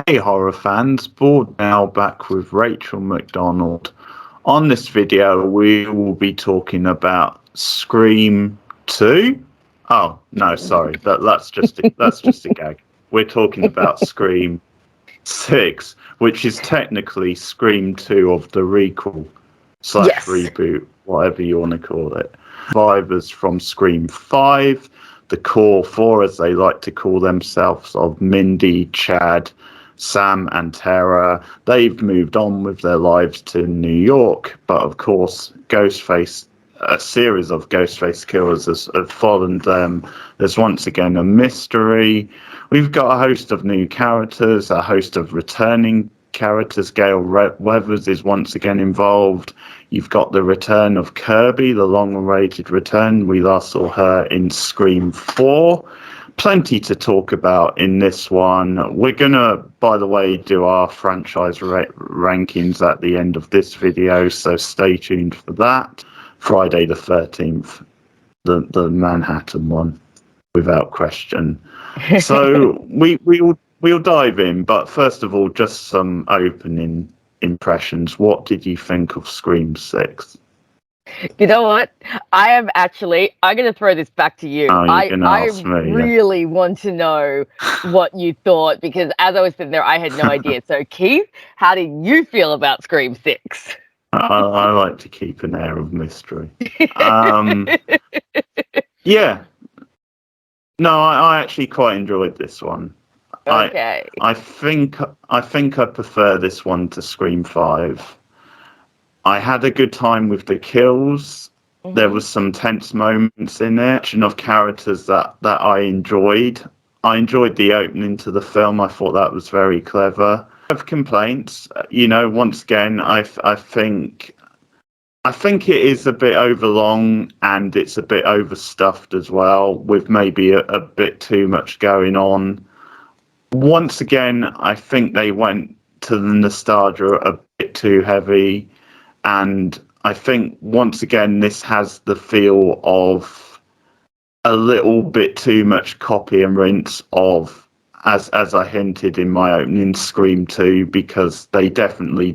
Hey horror fans, Board now back with Rachel McDonald. On this video we will be talking about Scream 2. Oh, no, sorry. That's just a gag. We're talking about Scream 6, which is technically Scream 2 of the requel slash Yes. reboot, whatever you want to call it. Survivors from Scream 5, the core four, as they like to call themselves, of Mindy, Chad, Sam, and Tara. They've moved on with their lives to New York, but of course, a series of Ghostface killers has followed them. There's once again a mystery. We've got a host of new characters, a host of returning characters. Gail Weathers is once again involved. You've got the return of Kirby, the long-awaited return. We last saw her in Scream 4. Plenty to talk about in this one. We're going to, by the way, do our franchise rankings at the end of this video, so stay tuned for that. Friday the 13th, the Manhattan one, without question. So we'll dive in, but first of all, just some opening impressions. What did you think of Scream 6? You know what? I'm going to throw this back to you. Oh, you're going to ask me. Really want to know what you thought, because as I was sitting there, I had no idea. So, Keith, how do you feel about Scream 6? I like to keep an air of mystery. Yeah. No, I actually quite enjoyed this one. Okay. I think I prefer this one to Scream 5. I had a good time with the kills. Mm-hmm. There was some tense moments in it, and of characters that I enjoyed. I enjoyed the opening to the film. I thought that was very clever. I have complaints. Once again, I think it is a bit overlong and it's a bit overstuffed as well, with maybe a bit too much going on. Once again, I think they went to the nostalgia a bit too heavy. And I think, once again, this has the feel of a little bit too much copy and rinse of, as I hinted in my opening, Scream 2, because they definitely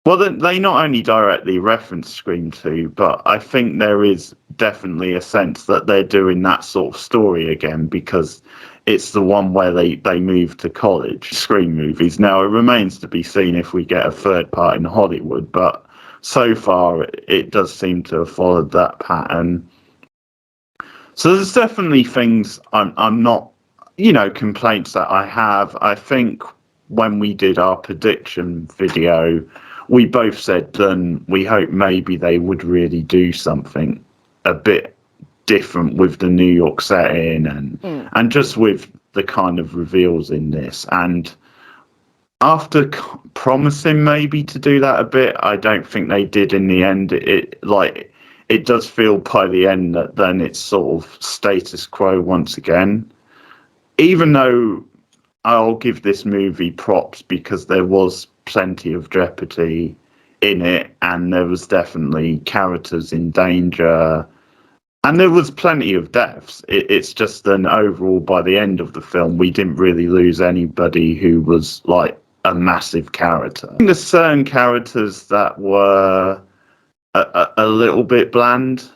they not only directly reference Scream 2, but I think there is definitely a sense that they're doing that sort of story again, because it's the one where they move to college, Scream movies. Now, it remains to be seen if we get a third part in Hollywood, but so far it does seem to have followed that pattern. So there's definitely things I'm not, complaints that I have. I think when we did our prediction video, we both said then we hope maybe they would really do something a bit different with the New York setting and just with the kind of reveals in this. And after promising maybe to do that a bit, I don't think they did in the end. It does feel by the end that then it's sort of status quo once again. Even though I'll give this movie props because there was plenty of jeopardy in it, and there was definitely characters in danger, and there was plenty of deaths. It's just an overall, by the end of the film, we didn't really lose anybody who was like a massive character. I think there's certain characters that were a little bit bland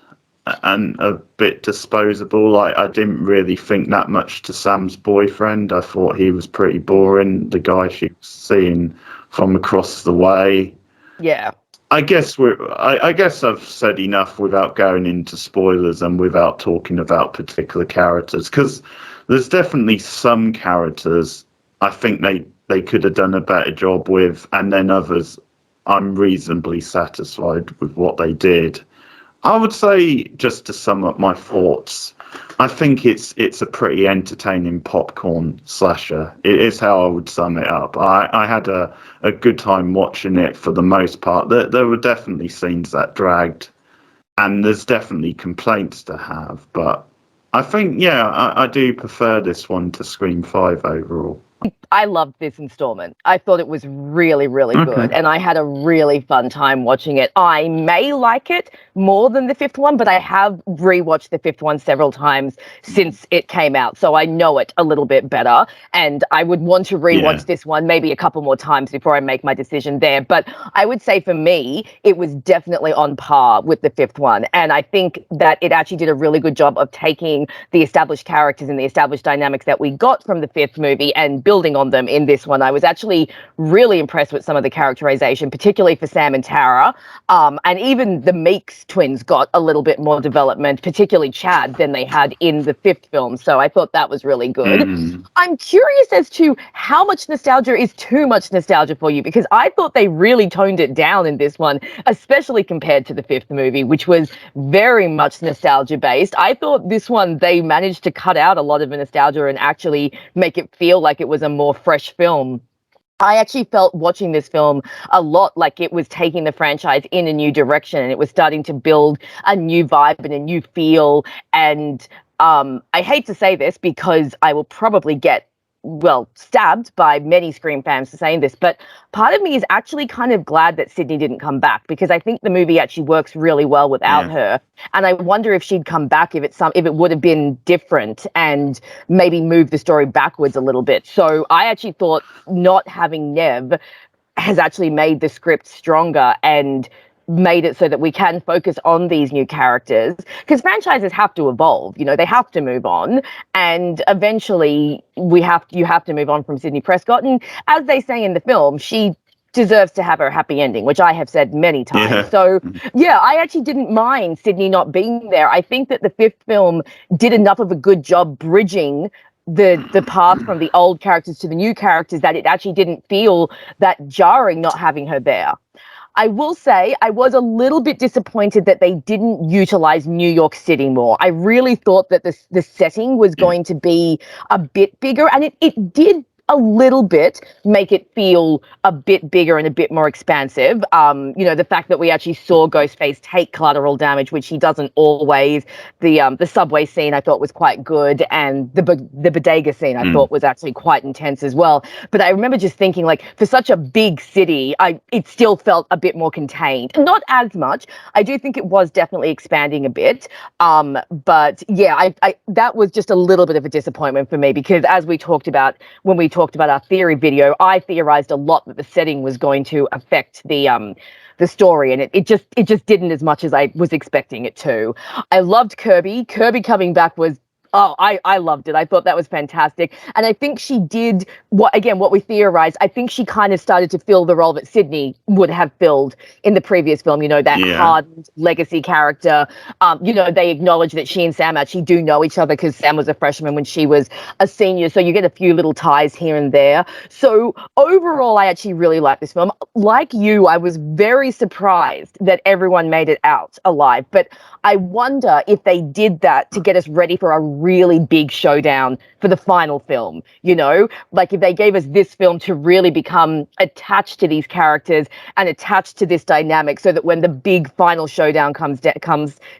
and a bit disposable. Like, I didn't really think that much to Sam's boyfriend. I thought he was pretty boring, the guy she was seeing from across the way. Yeah. I guess I've said enough without going into spoilers and without talking about particular characters, because there's definitely some characters I think they could have done a better job with, and then others I'm reasonably satisfied with what they did. I would say, just to sum up my thoughts, I think it's a pretty entertaining popcorn slasher. It is how I would sum it up. I had a good time watching it for the most part. There were definitely scenes that dragged, and there's definitely complaints to have. But I think, I do prefer this one to Scream 5 overall. I loved this installment. I thought it was really, really Okay. good, and I had a really fun time watching it. I may like it more than the fifth one, but I have rewatched the fifth one several times since it came out, so I know it a little bit better, and I would want to Yeah. rewatch this one maybe a couple more times before I make my decision there. But I would say for me, it was definitely on par with the fifth one, and I think that it actually did a really good job of taking the established characters and the established dynamics that we got from the fifth movie and building on them in this one. I was actually really impressed with some of the characterization, particularly for Sam and Tara. And even the Meeks twins got a little bit more development, particularly Chad, than they had in the fifth film. So I thought that was really good. I'm curious as to how much nostalgia is too much nostalgia for you, because I thought they really toned it down in this one, especially compared to the fifth movie, which was very much nostalgia based. I thought this one, they managed to cut out a lot of the nostalgia and actually make it feel like it was a more fresh film. I actually felt watching this film a lot like it was taking the franchise in a new direction, and it was starting to build a new vibe and a new feel. And I hate to say this because I will probably get, well, stabbed by many Scream fans for saying this, but part of me is actually kind of glad that Sydney didn't come back, because I think the movie actually works really well without her. And I wonder if she'd come back, if it would have been different and maybe move the story backwards a little bit. So I actually thought not having Nev has actually made the script stronger and made it so that we can focus on these new characters, because franchises have to evolve, they have to move on, and eventually you have to move on from Sydney Prescott. And as they say in the film, she deserves to have her happy ending, which I have said many times. Yeah. So yeah, I actually didn't mind Sydney not being there. I think that the fifth film did enough of a good job bridging the path from the old characters to the new characters that it actually didn't feel that jarring not having her there. I will say I was a little bit disappointed that they didn't utilize New York City more. I really thought that the setting was going to be a bit bigger, and it did a little bit make it feel a bit bigger and a bit more expansive. The fact that we actually saw Ghostface take collateral damage, which he doesn't always. The subway scene I thought was quite good, and the bodega scene I thought was actually quite intense as well. But I remember just thinking, like, for such a big city, it still felt a bit more contained. Not as much. I do think it was definitely expanding a bit. But yeah, I that was just a little bit of a disappointment for me, because as we talked about when we talked about our theory video, I theorized a lot that the setting was going to affect the story, and it just didn't, as much as I was expecting it to. I loved Kirby. Kirby coming back was, oh, I loved it. I thought that was fantastic. And I think she did what we theorized. I think she kind of started to fill the role that Sydney would have filled in the previous film, that hardened legacy character. They acknowledge that she and Sam actually do know each other, because Sam was a freshman when she was a senior. So you get a few little ties here and there. So overall, I actually really like this film. Like you, I was very surprised that everyone made it out alive. But I wonder if they did that to get us ready for a really big showdown for the final film, like if they gave us this film to really become attached to these characters and attached to this dynamic, so that when the big final showdown comes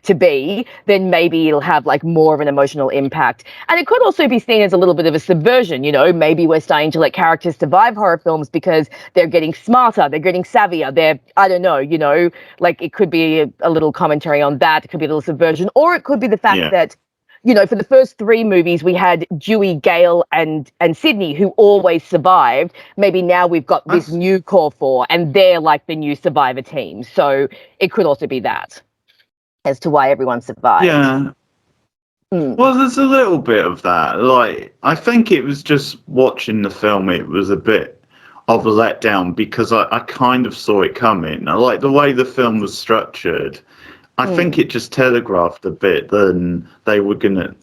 to be, then maybe it'll have like more of an emotional impact. And it could also be seen as a little bit of a subversion, maybe we're starting to let characters survive horror films because they're getting smarter, they're getting savvier, I don't know, like it could be a little commentary on that. It could be a little subversion, or it could be the fact that for the first three movies, we had Dewey, Gale, and Sydney, who always survived. Maybe now we've got this new core four, and they're like the new survivor team. So it could also be that as to why everyone survived. Yeah. Well, there's a little bit of that. Like, I think it was just watching the film, it was a bit of a letdown, because I kind of saw it coming. Like, the way the film was structured, I think it just telegraphed a bit than they were going to.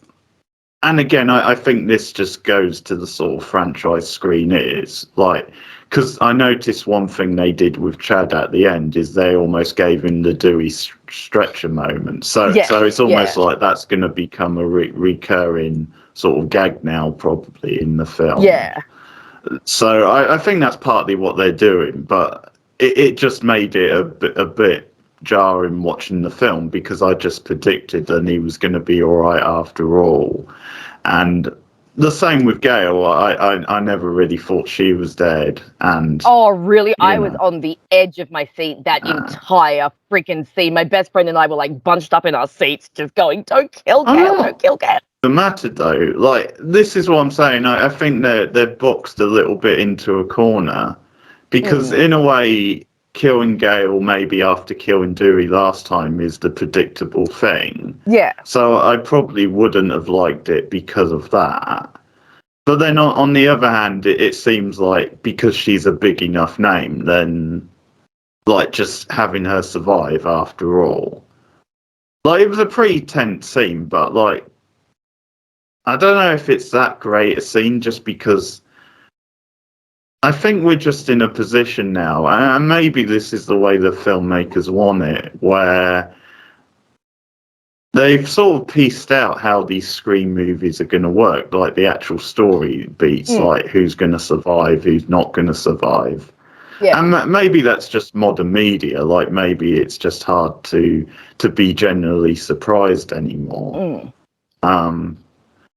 And again, I think this just goes to the sort of franchise Screen is. Like, because I noticed one thing they did with Chad at the end is they almost gave him the Dewey stretcher moment. So it's almost like that's going to become a recurring sort of gag now, probably, in the film. Yeah. So I think that's partly what they're doing, but it just made it a bit jarring watching the film, because I just predicted that he was going to be all right after all. And the same with Gail. I never really thought she was dead, and Oh, really? I was know, on the edge of my seat that entire freaking scene. My best friend and I were like bunched up in our seats, just going, "Don't kill Gail! Don't kill Gail!" the matter though, like this is what I'm saying. I think they're boxed a little bit into a corner because in a way, killing Gale maybe after killing Dewey last time is the predictable thing. Yeah. So I probably wouldn't have liked it because of that. But then on the other hand, it seems like because she's a big enough name, then like just having her survive after all. Like it was a pretty tense scene, but like I don't know if it's that great a scene just because I think we're just in a position now, and maybe this is the way the filmmakers want it, where they've sort of pieced out how these Scream movies are going to work, like the actual story beats, like who's going to survive, who's not going to survive. Yeah. And maybe that's just modern media, like maybe it's just hard to be generally surprised anymore.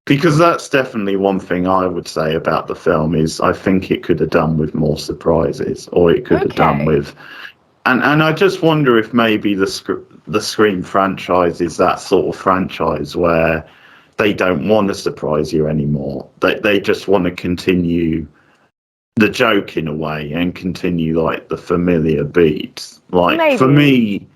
Because that's definitely one thing I would say about the film is I think it could have done with more surprises, or it could have done with, and I just wonder if maybe the Scream franchise is that sort of franchise where they don't want to surprise you anymore. They just want to continue the joke in a way and continue like the familiar beats. Like for me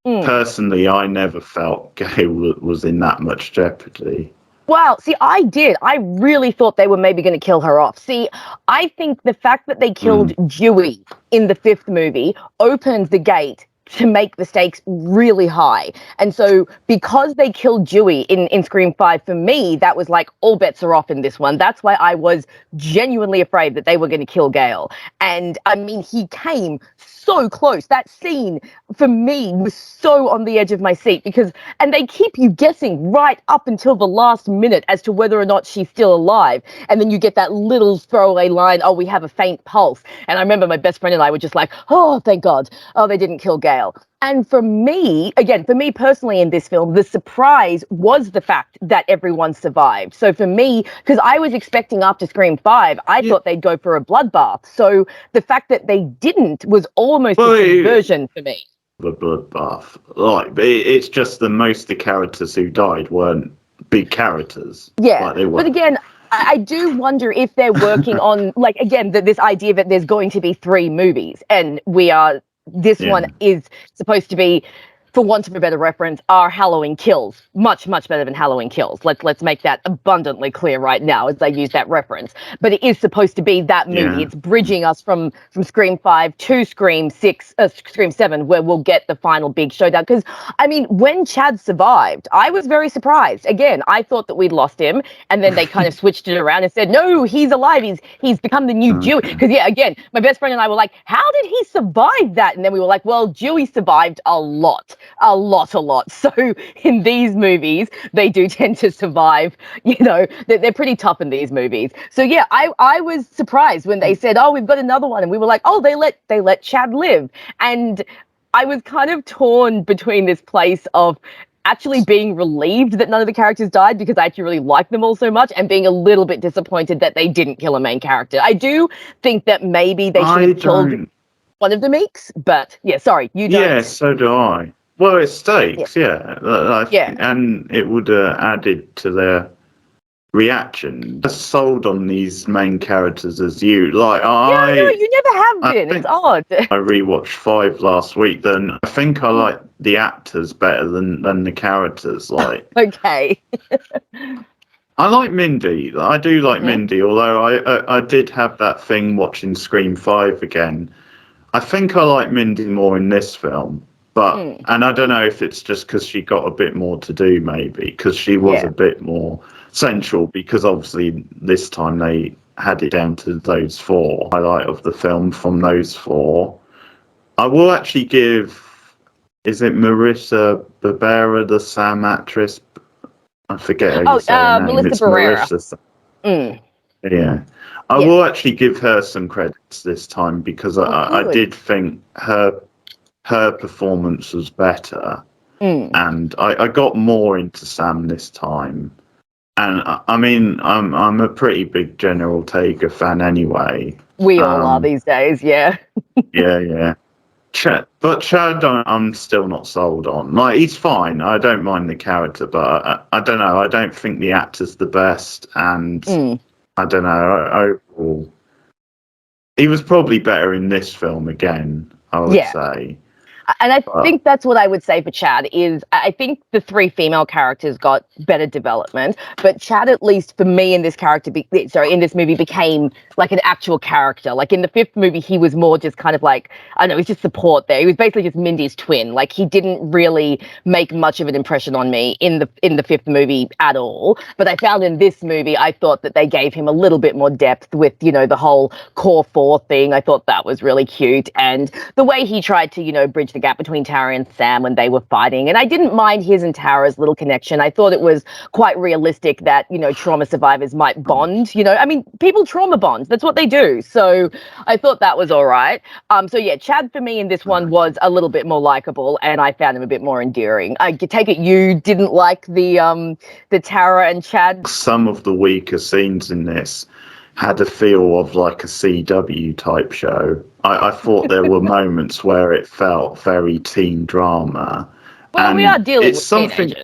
personally, I never felt Gale was in that much jeopardy. Well, see, I did. I really thought they were maybe going to kill her off. See, I think the fact that they killed Dewey in the 5th movie opened the gate to make the stakes really high. And so because they killed Dewey in Scream 5, for me, that was like all bets are off in this one. That's why I was genuinely afraid that they were going to kill Gale. And I mean, he came so close. That scene for me was so on the edge of my seat because, and they keep you guessing right up until the last minute as to whether or not she's still alive. And then you get that little throwaway line, "Oh, we have a faint pulse." And I remember my best friend and I were just like, "Oh, thank God. Oh, they didn't kill Gale." And for me, again, for me personally in this film, the surprise was the fact that everyone survived. So for me, because I was expecting after Scream 5, I thought they'd go for a bloodbath. So the fact that they didn't was almost a subversion for me. The bloodbath. Like, it's just that most of the characters who died weren't big characters. Yeah, like they were. But again, I do wonder if they're working on, like, again, this idea that there's going to be 3 movies, and this one is supposed to be, for want of a better reference, our Halloween Kills. Much, much better than Halloween Kills. Let's make that abundantly clear right now as I use that reference. But it is supposed to be that movie. It's bridging us from Scream 5 to Scream 7, where we'll get the final big showdown. Because, I mean, when Chad survived, I was very surprised. Again, I thought that we'd lost him, and then they kind of switched it around and said, "No, he's alive. He's become the new Dewey." Because, yeah, again, my best friend and I were like, "How did he survive that?" And then we were like, "Well, Dewey survived a lot. A lot. So in these movies, they do tend to survive. You know, they're pretty tough in these movies. So yeah, I was surprised when they said, "Oh, we've got another one," and we were like, "Oh, they let Chad live." And I was kind of torn between this place of actually being relieved that none of the characters died because I actually really liked them all so much, and being a little bit disappointed that they didn't kill a main character. I do think that maybe they should have killed one of the Meeks, but yeah, sorry, you don't. Yeah, so do I. Well, it's stakes, and it would have added to their reaction. Just sold on these main characters as you. Like, no, you never have been. It's odd. I rewatched 5 last week. Then I think I like the actors better than the characters. Like, okay. I like Mindy. I do like Mindy, although I did have that thing watching Scream 5 again. I think I like Mindy more in this film. But and I don't know if it's just because she got a bit more to do, maybe because she was a bit more central. Because obviously this time they had it down to those 4. Highlight of the film from those 4. I will actually give. Is it Marissa Barbera, the Sam actress? I forget how you say her name. Melissa Barrera. Yeah. I will actually give her some credits this time because I did think her performance was better, and I got more into Sam this time. And I mean, I'm a pretty big General Taker fan anyway. We all are these days, yeah. Yeah. But Chad, I'm still not sold on. Like, he's fine. I don't mind the character, but I don't know. I don't think the actor's the best, and I don't know. Overall, he was probably better in this film again, I would say. And I think that's what I would say for Chad is I think the three female characters got better development, but Chad, at least for me in this in this movie, became like an actual character. Like in the fifth movie, he was more just kind of like, I don't know, he's just support there. He was basically just Mindy's twin. Like he didn't really make much of an impression on me in the fifth movie at all. But I found in this movie, I thought that they gave him a little bit more depth with, the whole core four thing. I thought that was really cute. And the way he tried to, bridge the gap between Tara and Sam when they were fighting. And I didn't mind his and Tara's little connection. I thought it was quite realistic that, trauma survivors might bond. I mean, people trauma bond. That's what they do. So I thought that was all right. So yeah, Chad for me in this one was a little bit more likable, and I found him a bit more endearing. I take it you didn't like the Tara and Chad? Some of the weaker scenes in this had a feel of like a CW type show. I thought there were moments where it felt very teen drama. Well, we are dealing with teenagers.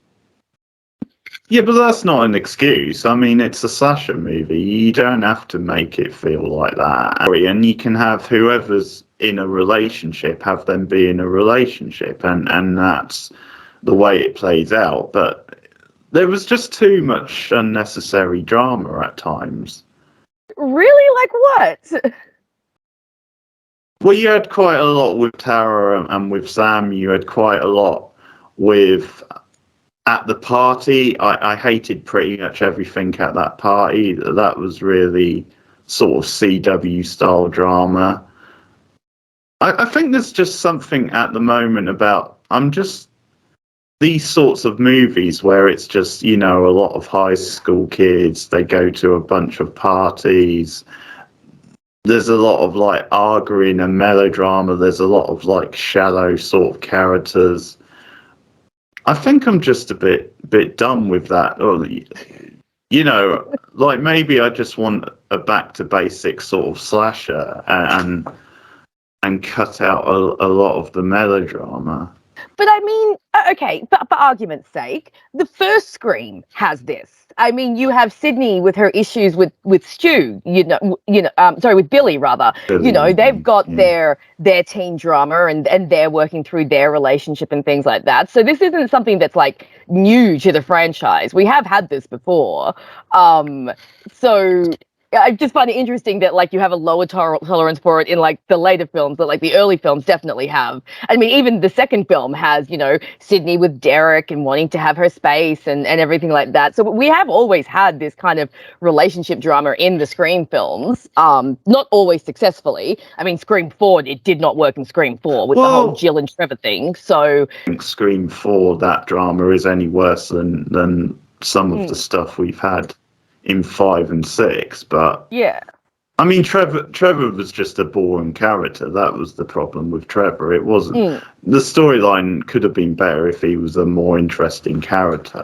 Yeah, but that's not an excuse. I mean, it's a slasher movie. You don't have to make it feel like that. And you can have whoever's in a relationship, have them be in a relationship. And that's the way it plays out. But there was just too much unnecessary drama at times. Really? Like what? Well, you had quite a lot with Tara and with Sam. You had quite a lot with at the party. I hated pretty much everything at that party. That was really sort of CW style drama. I think there's just something at the moment about these sorts of movies where it's just, a lot of high school kids, they go to a bunch of parties. There's a lot of like arguing and melodrama. There's a lot of like shallow sort of characters. I think I'm just a bit done with that. Or, like maybe I just want a back to basics sort of slasher and cut out a lot of the melodrama. But I mean, okay, but for argument's sake, the first Scream has this. I mean, you have Sydney with her issues with Stu, with Billy rather. Billy, they've got their teen drama and they're working through their relationship and things like that. So this isn't something that's like new to the franchise. We have had this before. So I just find it interesting that like you have a lower tolerance for it in like the later films, but like the early films definitely have. I mean, even the second film has, Sydney with Derek and wanting to have her space and everything like that. So we have always had this kind of relationship drama in the Scream films, not always successfully. I mean, Scream 4, it did not work in Scream 4 with the whole Jill and Trevor thing. So I think Scream 4, that drama is any worse than some of the stuff we've had in 5 and 6, but yeah, I mean, Trevor was just a boring character. That was the problem with Trevor. It wasn't the storyline could have been better if he was a more interesting character.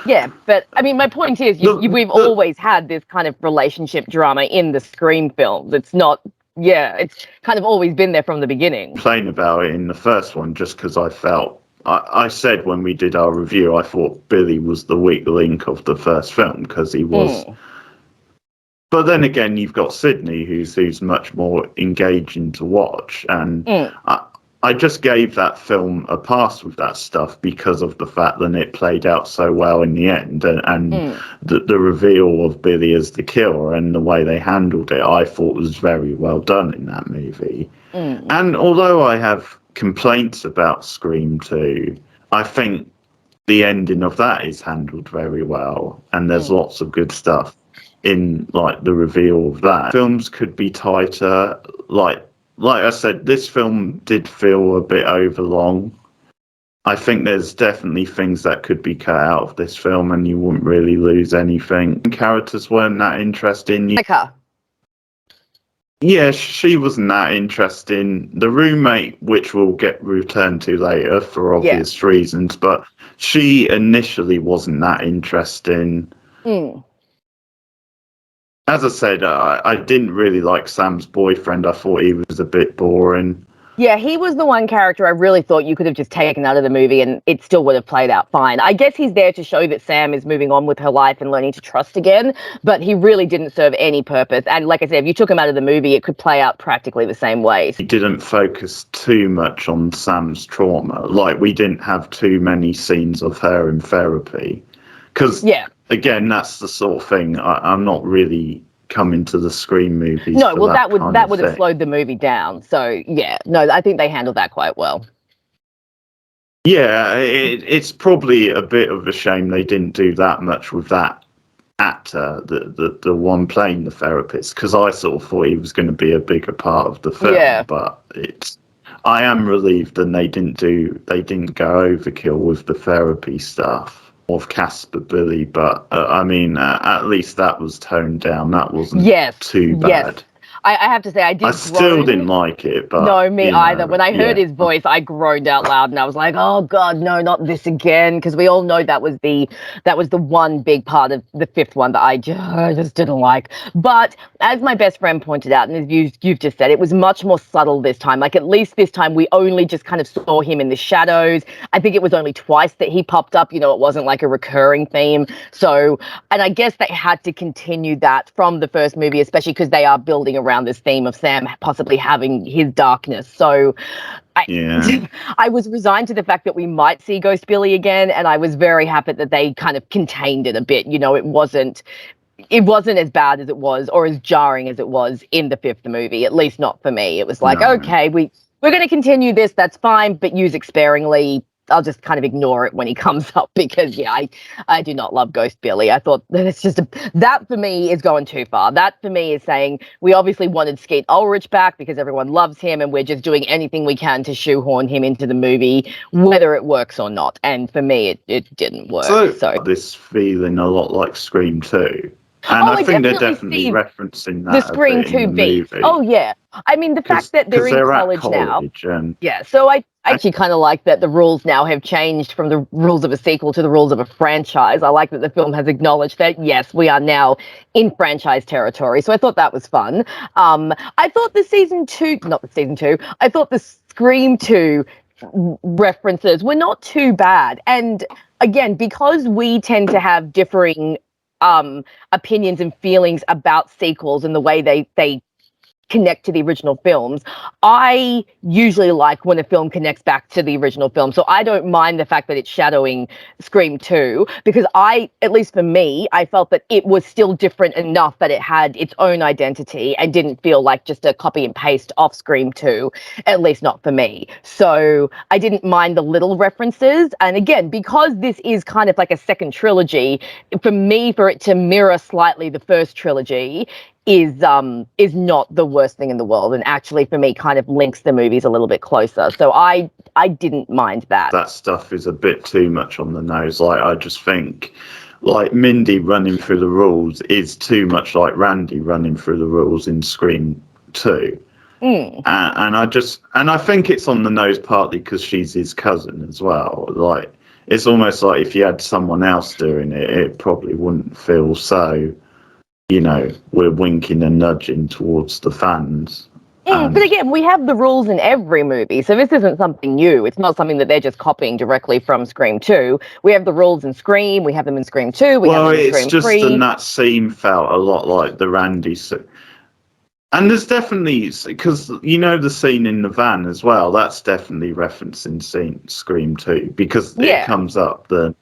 Yeah, but I mean, my point is, we've always had this kind of relationship drama in the Scream films. It's not. Yeah, it's kind of always been there from the beginning. Complain about it in the first one just because I felt. I said when we did our review, I thought Billy was the weak link of the first film because he was. But then again, you've got Sydney, who's much more engaging to watch, and I just gave that film a pass with that stuff because of the fact that it played out so well in the end, and the reveal of Billy as the killer and the way they handled it, I thought was very well done in that movie. And although I have complaints about Scream 2, I think the ending of that is handled very well, and there's lots of good stuff in like the reveal of that. Films could be tighter. Like I said, this film did feel a bit overlong. I think there's definitely things that could be cut out of this film and you wouldn't really lose anything. Characters weren't that interesting. Yeah, she wasn't that interesting. The roommate, which we'll get returned to later for obvious reasons, but she initially wasn't that interesting. Mm. As I said, I didn't really like Sam's boyfriend. I thought he was a bit boring. Yeah, he was the one character I really thought you could have just taken out of the movie and it still would have played out fine. I guess he's there to show that Sam is moving on with her life and learning to trust again, but he really didn't serve any purpose. And like I said, if you took him out of the movie, it could play out practically the same way. He didn't focus too much on Sam's trauma. Like, we didn't have too many scenes of her in therapy. Because, again, that's the sort of thing I'm not really coming to the Scream movies. No, well, that would have thing. slowed the movie down. So yeah, no, I think they handled that quite well. Yeah, it's probably a bit of a shame they didn't do that much with that actor, the one playing the therapist, because I sort of thought he was going to be a bigger part of the film. Yeah. But I am relieved that they didn't go overkill with the therapy stuff of Casper Billy, but I mean, at least that was toned down. That wasn't too bad. Yes. I have to say, I still didn't like it, but no, me either. When I heard his voice, I groaned out loud, and I was like, "Oh God, no, not this again!" Because we all know that was the one big part of the fifth one that I just didn't like. But as my best friend pointed out, and as you've just said, it was much more subtle this time. Like, at least this time, we only just kind of saw him in the shadows. I think it was only twice that he popped up. You know, it wasn't like a recurring theme. So, and I guess they had to continue that from the first movie, especially because they are building around this theme of Sam possibly having his darkness. So I was resigned to the fact that we might see Ghost Billy again, and I was very happy that they kind of contained it a bit. You know, it wasn't as bad as it was or as jarring as it was in the fifth movie, at least not for me. It was like, okay, we're going to continue this, that's fine, but use it sparingly. I'll just kind of ignore it when he comes up because, I do not love Ghost Billy. I thought that it's just that for me is going too far. That for me is saying we obviously wanted Skeet Ulrich back because everyone loves him and we're just doing anything we can to shoehorn him into the movie, whether it works or not. And for me, it didn't work. So this feeling a lot like Scream 2. And I think they're definitely referencing that. The Scream 2 beat. Oh, yeah. I mean, the fact that they're in college now. Yeah, so I actually kind of like that the rules now have changed from the rules of a sequel to the rules of a franchise. I like that the film has acknowledged that, yes, we are now in franchise territory. So I thought that was fun. I thought the I thought the Scream 2 references were not too bad. And again, because we tend to have differing opinions and feelings about sequels and the way they connect to the original films, I usually like when a film connects back to the original film. So I don't mind the fact that it's shadowing Scream 2 because at least for me, I felt that it was still different enough that it had its own identity and didn't feel like just a copy and paste off Scream 2, at least not for me. So I didn't mind the little references. And again, because this is kind of like a second trilogy, for me, for it to mirror slightly the first trilogy is not the worst thing in the world, and actually for me kind of links the movies a little bit closer. So I didn't mind that. That stuff is a bit too much on the nose. Like, I just think like Mindy running through the rules is too much like Randy running through the rules in Scream 2. And I think it's on the nose partly because she's his cousin as well. Like, it's almost like if you had someone else doing it, it probably wouldn't feel so, we're winking and nudging towards the fans. But again, we have the rules in every movie, so this isn't something new. It's not something that they're just copying directly from Scream 2. We have the rules in Scream, we have them in Scream 2, we have them in Scream 3. Well, it's just in that scene felt a lot like the Randy. And there's definitely, because the scene in the van as well, that's definitely referencing Scream 2, because it comes up that,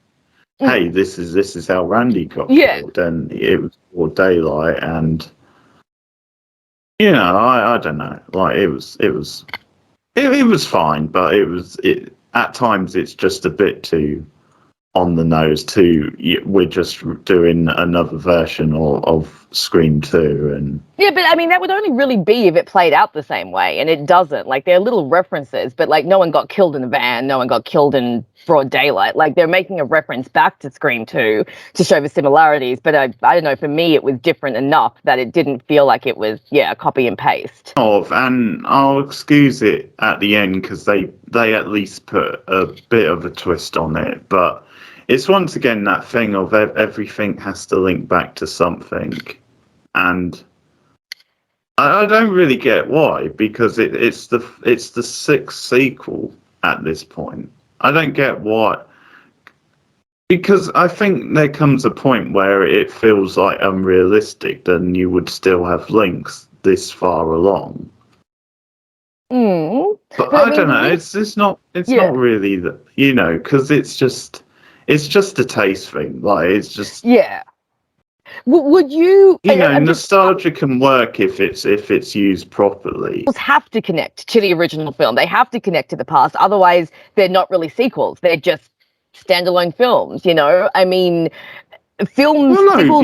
hey, this is how Randy got killed, and it was broad daylight, and I don't know, like it was fine, but it at times it's just a bit too on the nose. We're just doing another version of Scream 2, and but I mean that would only really be if it played out the same way, and it doesn't. Like, there are little references, but like no one got killed in the van, no one got killed in broad daylight. Like, they're making a reference back to Scream 2 to show the similarities, but I don't know, for me it was different enough that it didn't feel like it was a copy and paste. And I'll excuse it at the end because they at least put a bit of a twist on it, but it's once again that thing of everything has to link back to something, and I don't really get why, because it's the sixth sequel at this point. I don't get why, because I think there comes a point where it feels like unrealistic that you would still have links this far along. But I don't know. It's not really that, because it's just a taste thing. Like, it's just Would you? Nostalgia can work if it's used properly. Have to connect to the original film. They have to connect to the past. Otherwise, they're not really sequels. They're just standalone films. I mean, films. Well, no,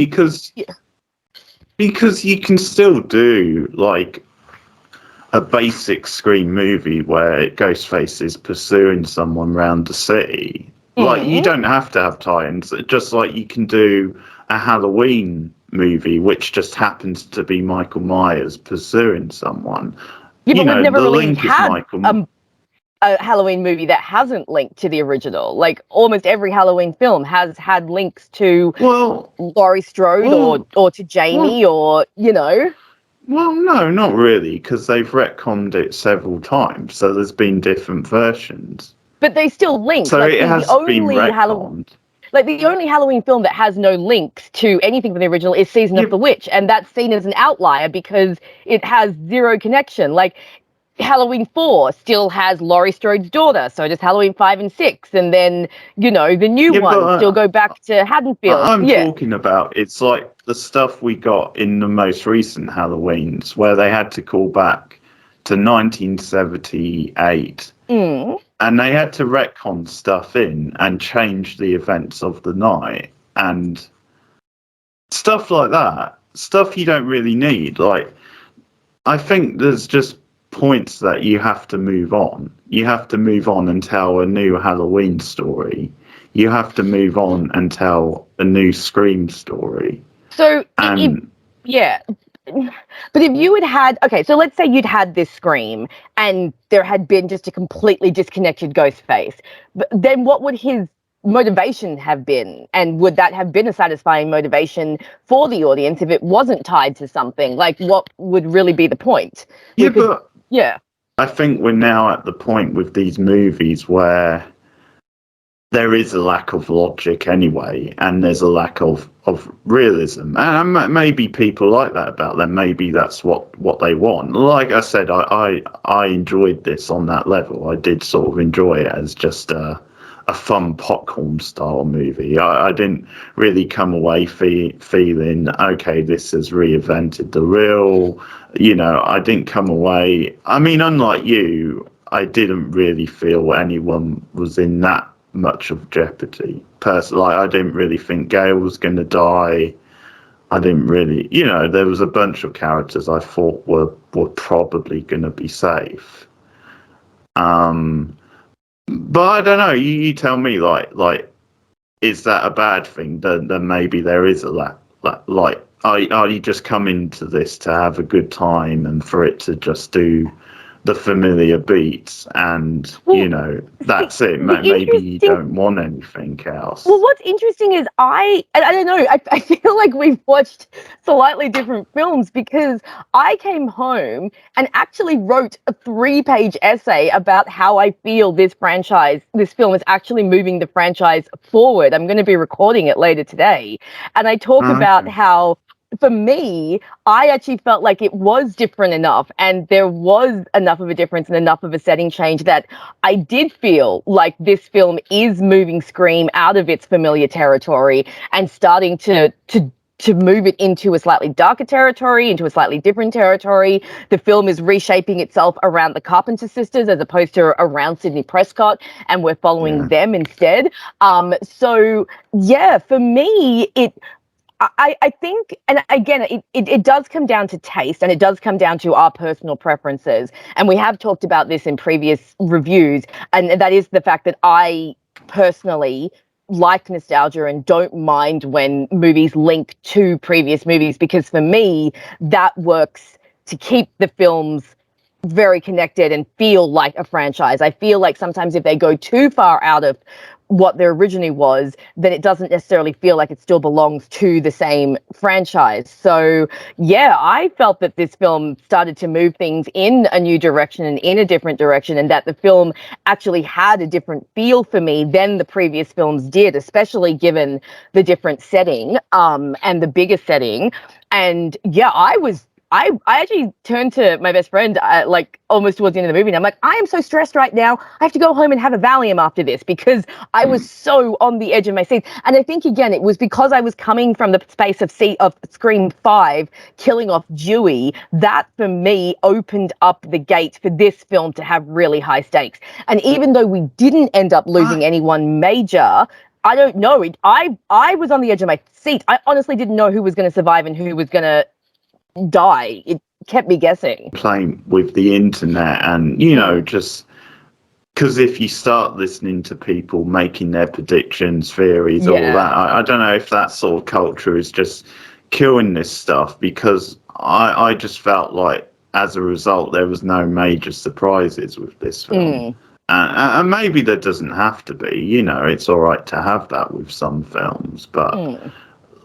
because you can still do like a basic Scream movie where Ghostface is pursuing someone around the city. Like, you don't have to have tie-ins. Just like you can do a Halloween movie, which just happens to be Michael Myers pursuing someone. Yeah, but we've never really had a Halloween movie that hasn't linked to the original. Like, almost every Halloween film has had links to Laurie Strode or to Jamie or. Well, no, not really, because they've retconned it several times, so there's been different versions. But they still link. So it has been retconned. Like, the only Halloween film that has no links to anything from the original is Season of the Witch, and that's seen as an outlier because it has zero connection. Like, Halloween 4 still has Laurie Strode's daughter, so does Halloween 5 and 6, and then, the new ones still go back to Haddonfield. I'm talking about, it's like the stuff we got in the most recent Halloweens, where they had to call back to 1978. And they had to retcon stuff in and change the events of the night and stuff like that. Stuff you don't really need. Like, I think there's just points that you have to move on. You have to move on and tell a new Halloween story. You have to move on and tell a new Scream story. So, but if you had okay, so let's say you'd had this Scream and there had been just a completely disconnected Ghostface, but then what would his motivation have been? And would that have been a satisfying motivation for the audience if it wasn't tied to something? Like, what would really be the point? I think we're now at the point with these movies where there is a lack of logic anyway, and there's a lack of realism. And maybe people like that about them. Maybe that's what they want. Like I said, I enjoyed this on that level. I did sort of enjoy it as just a fun popcorn style movie. I didn't really come away feeling, okay, this has reinvented the reel. I didn't come away. I mean, unlike you, I didn't really feel anyone was in that much of jeopardy. Personally, I didn't really think Gail was going to die. I didn't really, there was a bunch of characters I thought were probably going to be safe. But I don't know. You tell me, like, is that a bad thing? Then maybe there is a lack. Like, are you just coming to this to have a good time and for it to just do the familiar beats and that's it? Maybe you don't want anything else. Well, what's interesting is I don't know, I feel like we've watched slightly different films, because I came home and actually wrote a 3-page essay about how I feel this film is actually moving the franchise forward. I'm going to be recording it later today, and I talk about how, for me, I actually felt like it was different enough, and there was enough of a difference and enough of a setting change that I did feel like this film is moving Scream out of its familiar territory and starting to move it into a slightly darker territory, into a slightly different territory. The film is reshaping itself around the Carpenter sisters as opposed to around Sidney Prescott, and we're following them instead. So, for me, I think, and again, it does come down to taste, and it does come down to our personal preferences. And we have talked about this in previous reviews, and that is the fact that I personally like nostalgia and don't mind when movies link to previous movies, because for me, that works to keep the films very connected and feel like a franchise. I feel like sometimes if they go too far out of what there originally was, then it doesn't necessarily feel like it still belongs to the same franchise. So yeah, I felt that this film started to move things in a new direction and in a different direction, and that the film actually had a different feel for me than the previous films did, especially given the different setting and the bigger setting. And yeah, I actually turned to my best friend like almost towards the end of the movie, and I'm like, I am so stressed right now. I have to go home and have a Valium after this because I was so on the edge of my seat. And I think again, it was because I was coming from the space of Scream 5 killing off Dewey. That for me opened up the gate for this film to have really high stakes. And even though we didn't end up losing anyone major, I don't know. I was on the edge of my seat. I honestly didn't know who was going to survive and who was going to die. It kept me guessing. Playing with the internet and, just because if you start listening to people making their predictions, theories, all that, I don't know if that sort of culture is just killing this stuff, because I just felt like as a result there was no major surprises with this film. And maybe there doesn't have to be, it's all right to have that with some films, but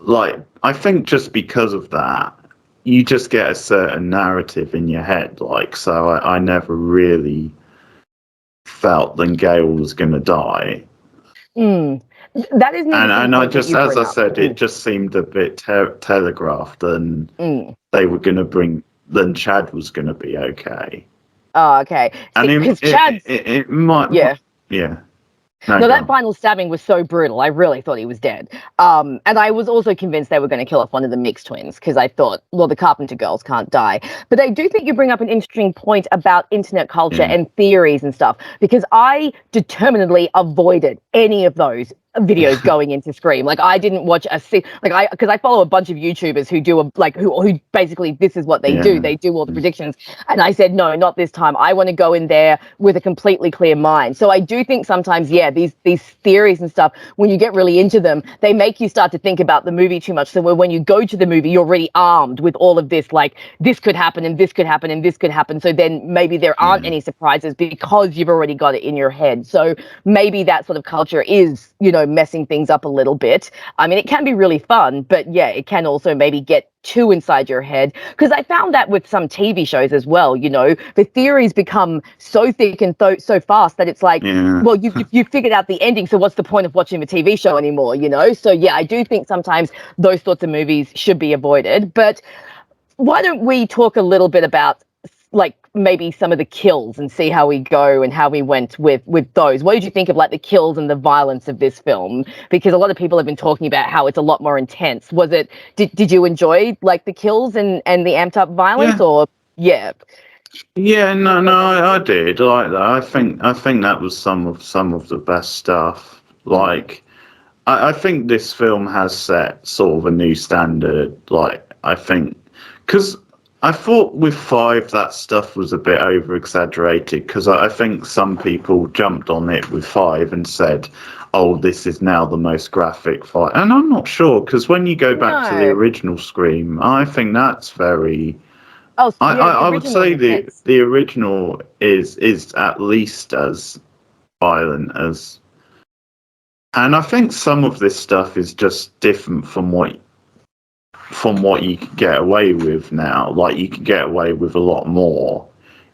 like I think just because of that, you just get a certain narrative in your head. Like, so I never really felt that Gale was going to die. That is, and I just, as I said, it just seemed a bit telegraphed, and they were going to then Chad was going to be okay. Oh, okay. And it might, yeah. No, that final stabbing was so brutal. I really thought he was dead. And I was also convinced they were going to kill off one of the mixed twins, because I thought, well, the Carpenter girls can't die. But I do think you bring up an interesting point about internet culture and theories and stuff, because I determinedly avoided any of those videos going into Scream. Like, I didn't watch because I follow a bunch of YouTubers who do who basically, this is what they do. They do all the predictions. And I said, no, not this time. I want to go in there with a completely clear mind. So I do think sometimes, these theories and stuff, when you get really into them, they make you start to think about the movie too much. So when you go to the movie, you're already armed with all of this, like, this could happen and this could happen and this could happen. So then maybe there aren't any surprises because you've already got it in your head. So maybe that sort of culture is, messing things up a little bit. I mean, it can be really fun, but yeah, it can also maybe get too inside your head, because I found that with some TV shows as well. The theories become so thick and so fast that it's like, well, you figured out the ending, so what's the point of watching the TV show anymore? So yeah, I do think sometimes those sorts of movies should be avoided. But why don't we talk a little bit about, like, maybe some of the kills and see how we go and how we went with those. What did you think of, like, the kills and the violence of this film? Because a lot of people have been talking about how it's a lot more intense. Did you enjoy, like, the kills and the amped up violence? Or no, I did like that. I think that was some of the best stuff. Like, I think this film has set sort of a new standard. Like, I think, because I thought with 5 that stuff was a bit over exaggerated, because I think some people jumped on it with 5 and said, oh, this is now the most graphic fight. And I'm not sure, because when you go back to the original Scream, I think that's very... I would say the original is at least as violent as... And I think some of this stuff is just different from what you can get away with now. Like, you can get away with a lot more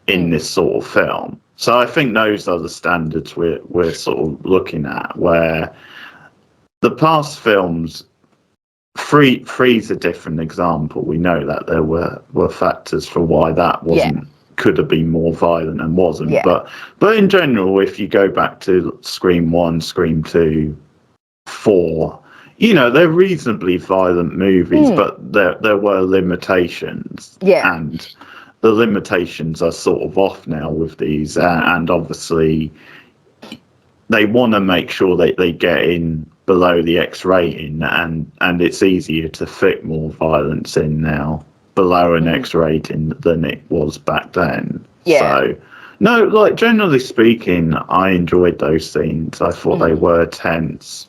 in this sort of film. So I think those are the standards we're sort of looking at, where the past films, Three's a different example. We know that there were factors for why that wasn't could have been more violent and wasn't. But in general, if you go back to Scream 1, Scream 2, 4, they're reasonably violent movies, but there were limitations. And the limitations are sort of off now with these. And obviously, they want to make sure that they get in below the X rating, and it's easier to fit more violence in now below an X rating than it was back then. So, no, like, generally speaking, I enjoyed those scenes. I thought they were tense.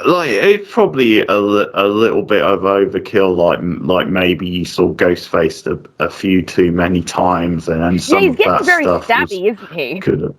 Like, it's probably a little bit of overkill. Like maybe you saw Ghostface a few too many times, and some he's of getting that very stuff stabby, isn't he? Could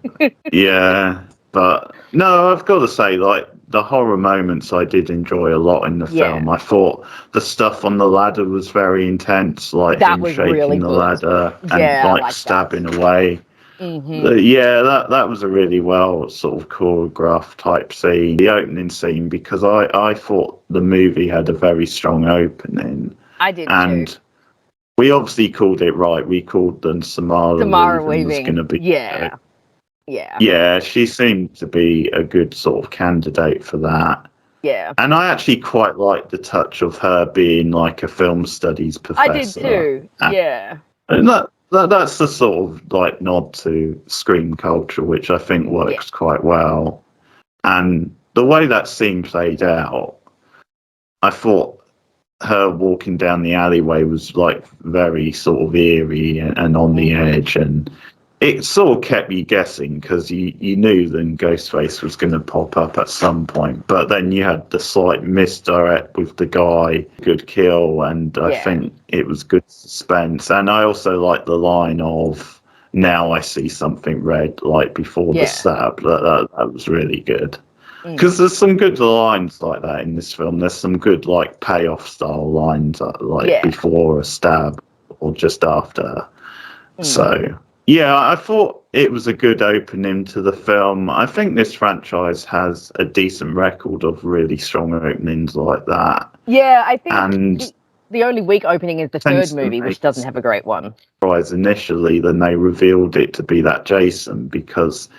have, but No, I've got to say, like, the horror moments I did enjoy a lot in the Yeah. film. I thought the stuff on the ladder was very intense, like That him was shaking really the good. ladder and Yeah, I like like that. stabbing away. Yeah, that was a really well sort of choreographed type scene. The opening scene, because I thought the movie had a very strong opening, I did too. and we obviously called it right. We called them Samara Weaving was going to be. Yeah. Yeah, she seemed to be a good sort of candidate for that. Yeah. And I actually quite liked the touch of her being like a film studies professor. I did too. Yeah. And that's the sort of like nod to Scream culture, which I think works quite well. And the way that scene played out, I thought her walking down the alleyway was like very sort of eerie and on the edge, and it sort of kept you guessing because you knew then Ghostface was going to pop up at some point. But then you had the slight misdirect with the guy, good kill, and I think it was good suspense. And I also like the line of, now I see something red, like before the stab. That was really good. Because there's some good lines like that in this film. There's some good like payoff style lines like before a stab or just after. So yeah, I thought it was a good opening to the film. I think this franchise has a decent record of really strong openings like that. Yeah, I think the only weak opening is the third movie, which doesn't have a great one. Initially, then they revealed it to be that Jason, because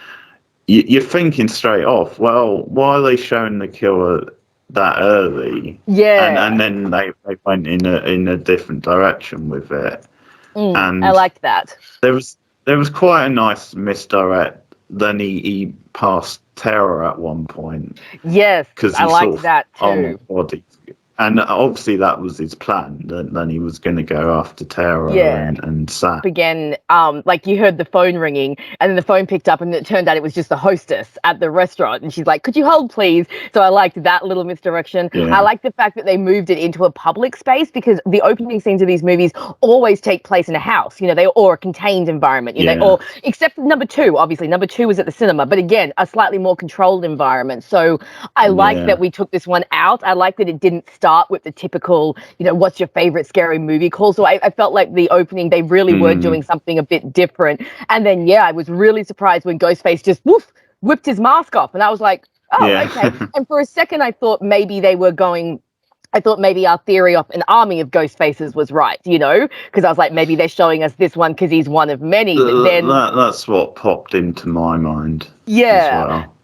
you're thinking straight off, well, why are they showing the killer that early? Yeah. And then they went in a different direction with it. And I liked that. There was quite a nice misdirect. Then he passed terror at one point. Yes, I liked that too. Body. And obviously that was his plan. Then he was going to go after Terror and Sam. Again, like you heard the phone ringing, and then the phone picked up, and it turned out it was just the hostess at the restaurant, and she's like, "Could you hold, please?" So I liked that little misdirection. Yeah. I like the fact that they moved it into a public space, because the opening scenes of these movies always take place in a house, or a contained environment, or except number two. Obviously, number two was at the cinema, but again, a slightly more controlled environment. So I like that we took this one out. I like that it didn't start with the typical, what's your favorite scary movie call. So I felt like the opening, they really were doing something a bit different. And then, I was really surprised when Ghostface just whipped his mask off. And I was like, okay. And for a second, I thought maybe our theory of an army of Ghostfaces was right, because I was like, maybe they're showing us this one because he's one of many. But then that's what popped into my mind. Yeah. As well.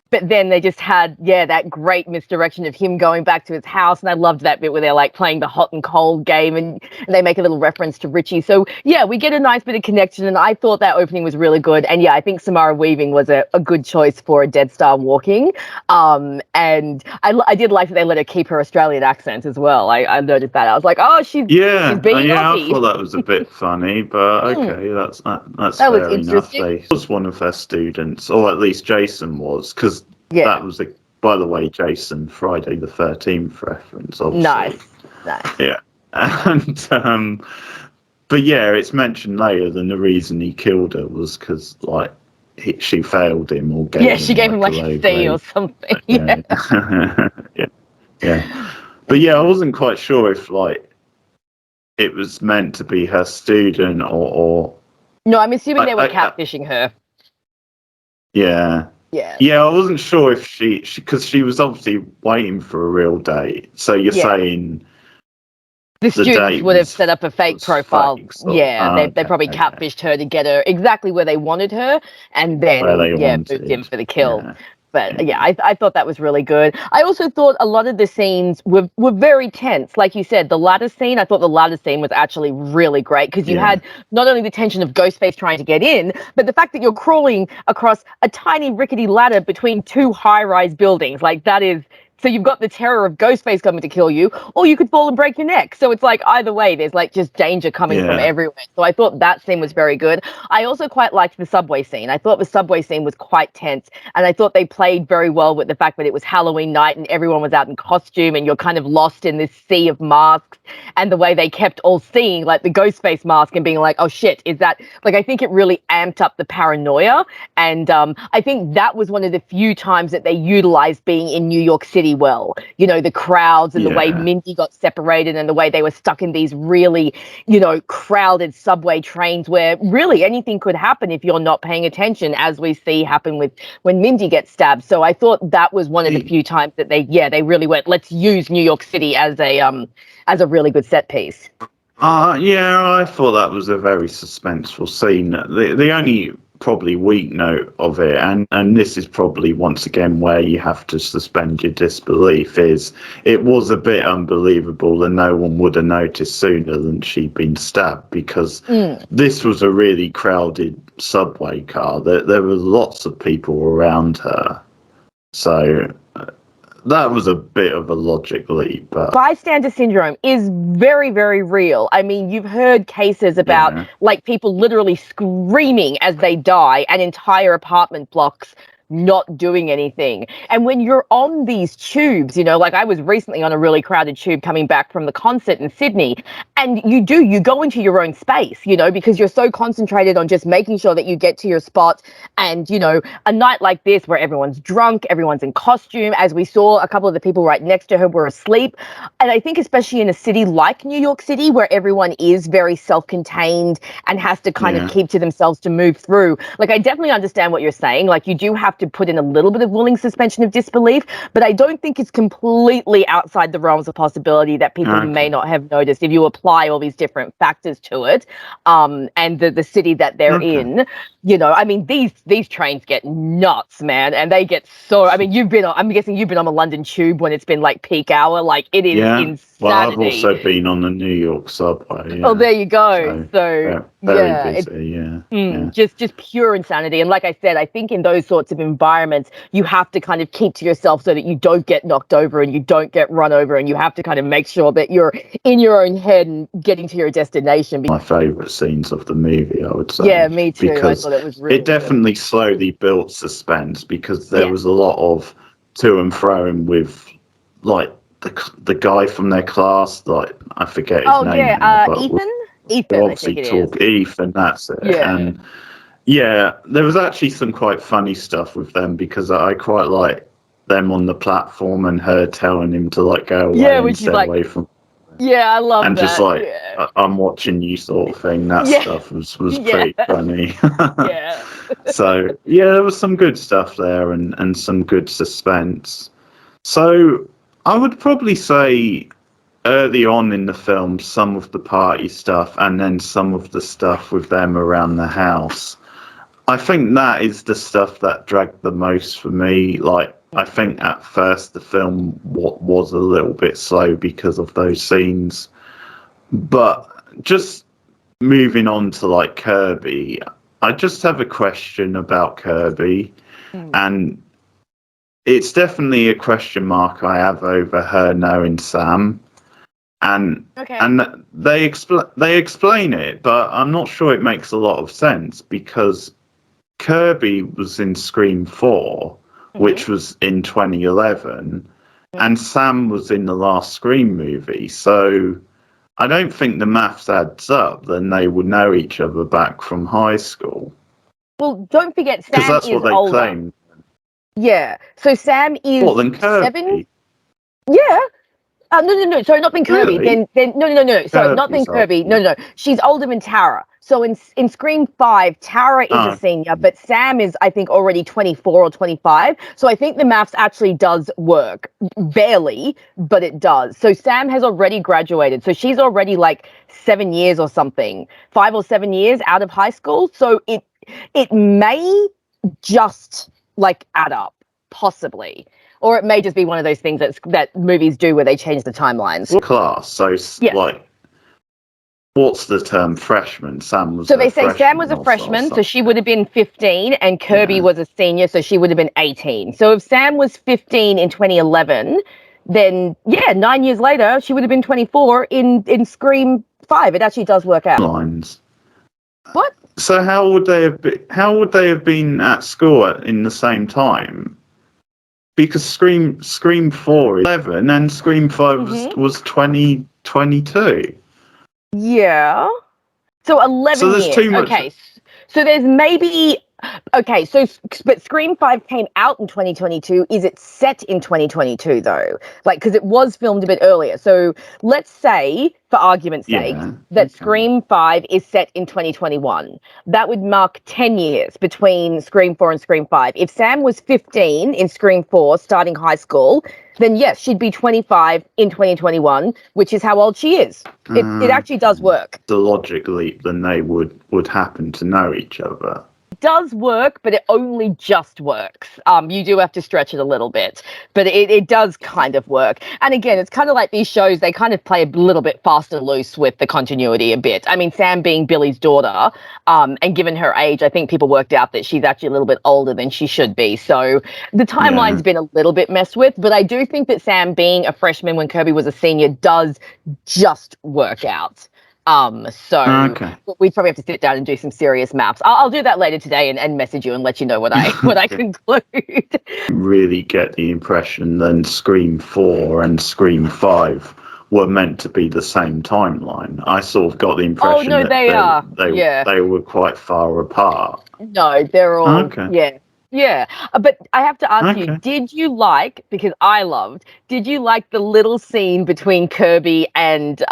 But then they just had, that great misdirection of him going back to his house. And I loved that bit where they're like playing the hot and cold game, and they make a little reference to Richie. So we get a nice bit of connection, and I thought that opening was really good. And I think Samara Weaving was a good choice for a Dead Star Walking. And I did like that they let her keep her Australian accent as well. I noticed that. I was like, oh, she's being Aussie. I thought that was a bit funny, but okay, that's that fair was enough. They was one of her students, or at least Jason was, because that was by the way, Jason, Friday the 13th reference, obviously. Nice. Yeah. And but it's mentioned later that the reason he killed her was because she failed him, or she gave him like a C or something. Yeah. But I wasn't quite sure if it was meant to be her student or No, I'm assuming they were catfishing her. Yeah. Yeah, I wasn't sure if she because she was obviously waiting for a real date. So you're saying the students would have set up a fake profile. They probably catfished her to get her exactly where they wanted her, and then moved in for the kill. Yeah. But I thought that was really good. I also thought a lot of the scenes were very tense. Like you said, the ladder scene, I thought the ladder scene was actually really great, because you had not only the tension of Ghostface trying to get in, but the fact that you're crawling across a tiny rickety ladder between two high-rise buildings. Like, that is So you've got the terror of Ghostface coming to kill you, or you could fall and break your neck. So it's like either way, there's like just danger coming from Yeah. everywhere. So I thought that scene was very good. I also quite liked the subway scene. I thought the subway scene was quite tense, and I thought they played very well with the fact that it was Halloween night and everyone was out in costume, and you're kind of lost in this sea of masks, and the way they kept all seeing like the Ghostface mask and being like, oh shit, is that like, I think it really amped up the paranoia. And I think that was one of the few times that they utilized being in New York City well. You know, the crowds and the way Mindy got separated and the way they were stuck in these really, you know, crowded subway trains where really anything could happen if you're not paying attention, as we see happen with when Mindy gets stabbed. So I thought that was one of the few times that they really went, let's use New York City as a really good set piece. Yeah, I thought that was a very suspenseful scene. The only probably weak note of it, and this is probably once again where you have to suspend your disbelief, is it was a bit unbelievable and no one would have noticed sooner than she'd been stabbed, because this was a really crowded subway car. There were lots of people around her. So that was a bit of a logic leap. But bystander syndrome is very, very real. I mean, you've heard cases about like people literally screaming as they die and entire apartment blocks not doing anything. And when you're on these tubes, you know, like I was recently on a really crowded tube coming back from the concert in Sydney, and you go into your own space, you know, because you're so concentrated on just making sure that you get to your spot. And, you know, a night like this where everyone's drunk, everyone's in costume, as we saw, a couple of the people right next to her were asleep. And I think especially in a city like New York City, where everyone is very self-contained and has to kind of keep to themselves to move through, like I definitely understand what you're saying. Like you do have to put in a little bit of willing suspension of disbelief, but I don't think it's completely outside the realms of possibility that people may not have noticed if you apply all these different factors to it. And the city that they're in, you know, I mean, these trains get nuts, man, and they get so, I mean, I'm guessing you've been on a London tube when it's been like peak hour, like it is insanity. Well, I've also been on the New York subway. Oh, there you go. So very busy, just pure insanity. And like I said, I think in those sorts of environments, you have to kind of keep to yourself so that you don't get knocked over and you don't get run over, and you have to kind of make sure that you're in your own head and getting to your destination. My favourite scenes of the movie, I would say. Yeah, me too. Because I thought it was really it definitely slowly built suspense, because there was a lot of to and fro with like the guy from their class, like I forget his name. Ethan, obviously Ethan, that's it. And there was actually some quite funny stuff with them, because I quite like them on the platform and her telling him to like go away and stay away from. Yeah, I love and that. And just like, I'm watching you sort of thing. That stuff was pretty funny. So, there was some good stuff there and some good suspense. So, I would probably say early on in the film, some of the party stuff and then some of the stuff with them around the house, I think that is the stuff that dragged the most for me. Like, I think at first the film was a little bit slow because of those scenes. But just moving on to like Kirby, I just have a question about Kirby. And it's definitely a question mark I have over her knowing Sam. And they explain it, but I'm not sure it makes a lot of sense, because Kirby was in Scream 4, which was in 2011, and Sam was in the last Scream movie. So I don't think the maths adds up. Then they would know each other back from high school. Well, don't forget, Sam because that's is what they older. claim. Yeah, so Sam is What, then Kirby? 7. Yeah. No. Sorry, not Ben Kirby. Really? Then no. Sorry, not Ben Kirby. No. She's older than Tara. So in Scream 5, Tara is a senior, but Sam is, I think, already 24 or 25. So I think the maths actually does work. Barely, but it does. So Sam has already graduated. So she's already like 7 years or something, 5 or 7 years out of high school. So it may just like add up, possibly. Or it may just be one of those things that movies do where they change the timelines. Class, so like what's the term? Freshman. Sam was So a they say Sam was freshman a or freshman, so something. she would have been 15, and Kirby was a senior, so she would have been 18. So if Sam was 15 in 2011, then yeah, 9 years later, she would have been 24 in Scream 5. It actually does work out. Lines. What? So how would they have been? How would they have been at school in the same time? Because Scream 4 is 11 and Scream 5 was 2022. Yeah. So 11 So there's years. too much. Okay. So there's maybe. Okay, so but Scream 5 came out in 2022. Is it set in 2022 though? Like, because it was filmed a bit earlier. So let's say, for argument's sake, that Scream 5 is set in 2021. That would mark 10 years between Scream 4 and Scream 5. If Sam was 15 in Scream 4, starting high school, then yes, she'd be 25 in 2021, which is how old she is. It actually does work. The logic leap, then they would happen to know each other. Does work, but it only just works. You do have to stretch it a little bit, but it does kind of work. And again, it's kind of like these shows, they kind of play a little bit fast and loose with the continuity a bit. I mean, Sam being Billy's daughter, and given her age, I think people worked out that she's actually a little bit older than she should be. So the timeline's been a little bit messed with, but I do think that Sam being a freshman when Kirby was a senior does just work out. We'd probably have to sit down and do some serious maths. I'll do that later today and message you and let you know what I conclude. Really get the impression then Scream 4 and Scream 5 were meant to be the same timeline. I sort of got the impression that they were quite far apart. No, they're all Yeah, but I have to ask you, did you like, because I loved, did you like the little scene between Kirby and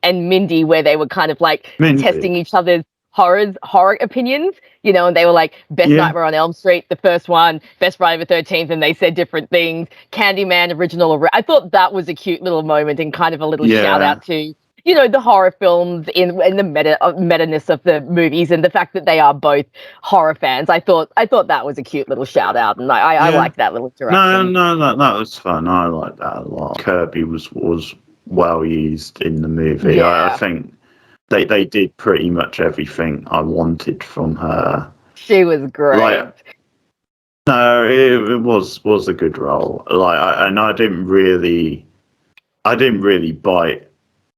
Mindy where they were kind of like testing each other's horror opinions, you know, and they were like, best Nightmare on Elm Street, the first one, best Friday the 13th, and they said different things, Candyman, original. I thought that was a cute little moment and kind of a little shout out to, you know, the horror films in the meta-ness of the movies and the fact that they are both horror fans. I thought that was a cute little shout out, and I like that little interaction. No, that was fun. I like that a lot. Kirby was well used in the movie. I think they did pretty much everything I wanted from her. She was great. No, it was a good role. I didn't really bite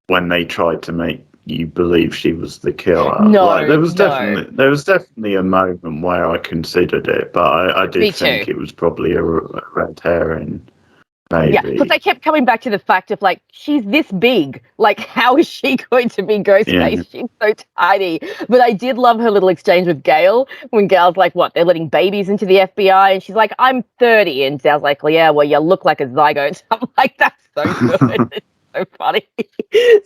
when they tried to make you believe she was the killer. No, there was definitely a moment where I considered it, but I did think it was probably a red herring. Maybe. Yeah, because they kept coming back to the fact of like, she's this big. Like, how is she going to be Ghostface? Yeah. She's so tiny. But I did love her little exchange with Gail when Gail's like, what, they're letting babies into the FBI? And she's like, I'm 30. And Gail's like, well, yeah, well, you look like a zygote. I'm like, that's so good. It's so funny.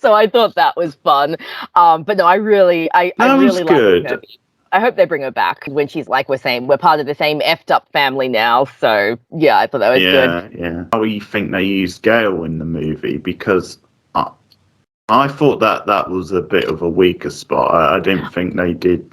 So I thought that was fun. But no, I really like her. I hope they bring her back when she's like, we're part of the same effed up family now. So yeah, I thought that was good. Yeah. How do you think they used Gail in the movie? Because I thought that was a bit of a weaker spot. I didn't think they did.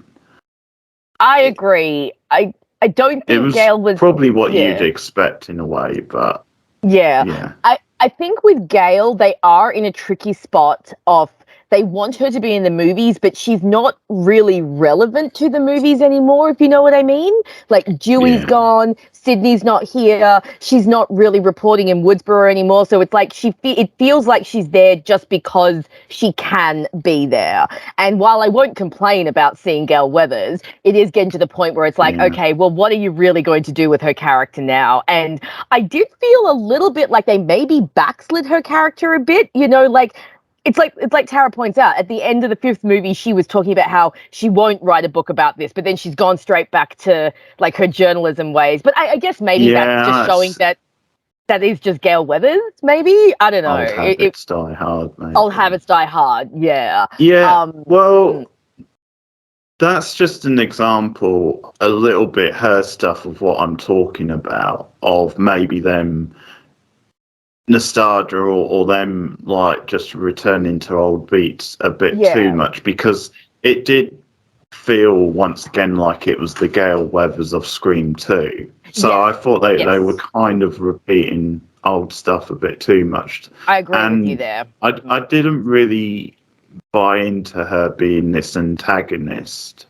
I agree. I don't think Gail was probably what you'd expect in a way, but yeah. I think with Gail, they are in a tricky spot of they want her to be in the movies, but she's not really relevant to the movies anymore, if you know what I mean. Like, Dewey's gone, Sydney's not here, she's not really reporting in Woodsboro anymore, so it's like it feels like she's there just because she can be there. And while I won't complain about seeing Gail Weathers, it is getting to the point where it's like, okay, well, what are you really going to do with her character now? And I did feel a little bit like they maybe backslid her character a bit, you know, like, it's like Tara points out, at the end of the 5th movie, she was talking about how she won't write a book about this, but then she's gone straight back to like her journalism ways. But I guess maybe that's just showing that is just Gail Weathers, maybe? I don't know. Old habits die hard, mate. Old habits die hard, yeah. Yeah, that's just an example, a little bit her stuff of what I'm talking about, of maybe them nostalgia or them like just returning to old beats a bit too much, because it did feel once again like it was the Gail Weathers of Scream 2. So I thought they were kind of repeating old stuff a bit too much. I agree with you there. I didn't really buy into her being this antagonist.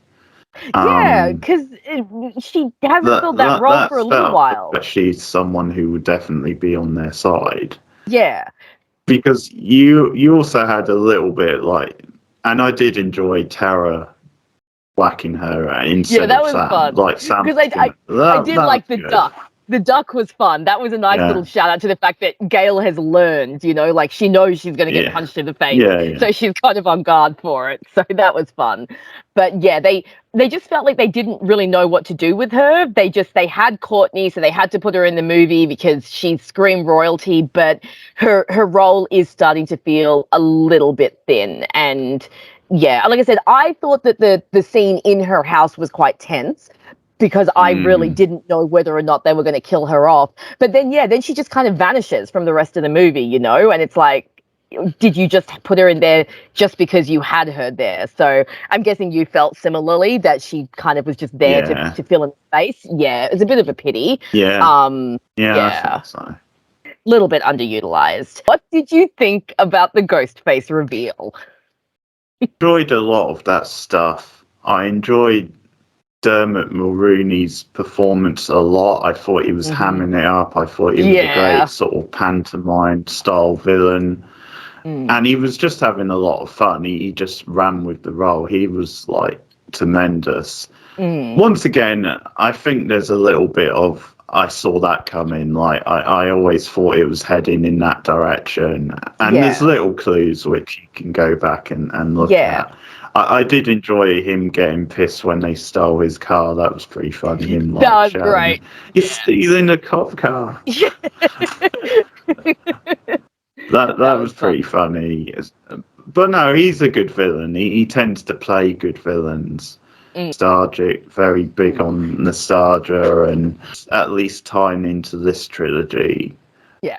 Yeah, because she hasn't filled that role for a little felt while. that she's someone who would definitely be on their side. Yeah. Because you also had a little bit like, and I did enjoy Tara whacking her instead that of was Sam. fun. Like Sam, Because I did like the duck. The duck was fun. That was a nice little shout out to the fact that Gail has learned, like she knows she's going to get punched in the face. So she's kind of on guard for it. So that was fun. But yeah, they just felt like they didn't really know what to do with her. They had Courtney, so they had to put her in the movie because she's Scream royalty, but her role is starting to feel a little bit thin. And yeah, like I said, I thought that the scene in her house was quite tense because I really didn't know whether or not they were going to kill her off. But then she just kind of vanishes from the rest of the movie, and it's like, did you just put her in there just because you had her there? So I'm guessing you felt similarly that she kind of was just there to fill in space. Yeah, it was a bit of a pity. Yeah. Yeah. I think so. Little bit underutilized. What did you think about the Ghostface reveal? Enjoyed a lot of that stuff. I enjoyed Dermot Mulroney's performance a lot. I thought he was hamming it up. I thought he was a great sort of pantomime style villain. And he was just having a lot of fun. He just ran with the role. He was like tremendous. Once again, I think there's a little bit of, I saw that coming. Like I always thought it was heading in that direction. And there's little clues which you can go back and look at. I did enjoy him getting pissed when they stole his car. That was pretty funny. Him, like, that was great. You're stealing a cop car. that was pretty funny. But no, he's a good villain. He tends to play good villains. Nostalgic, very big on nostalgia, and at least tying into this trilogy. Yeah.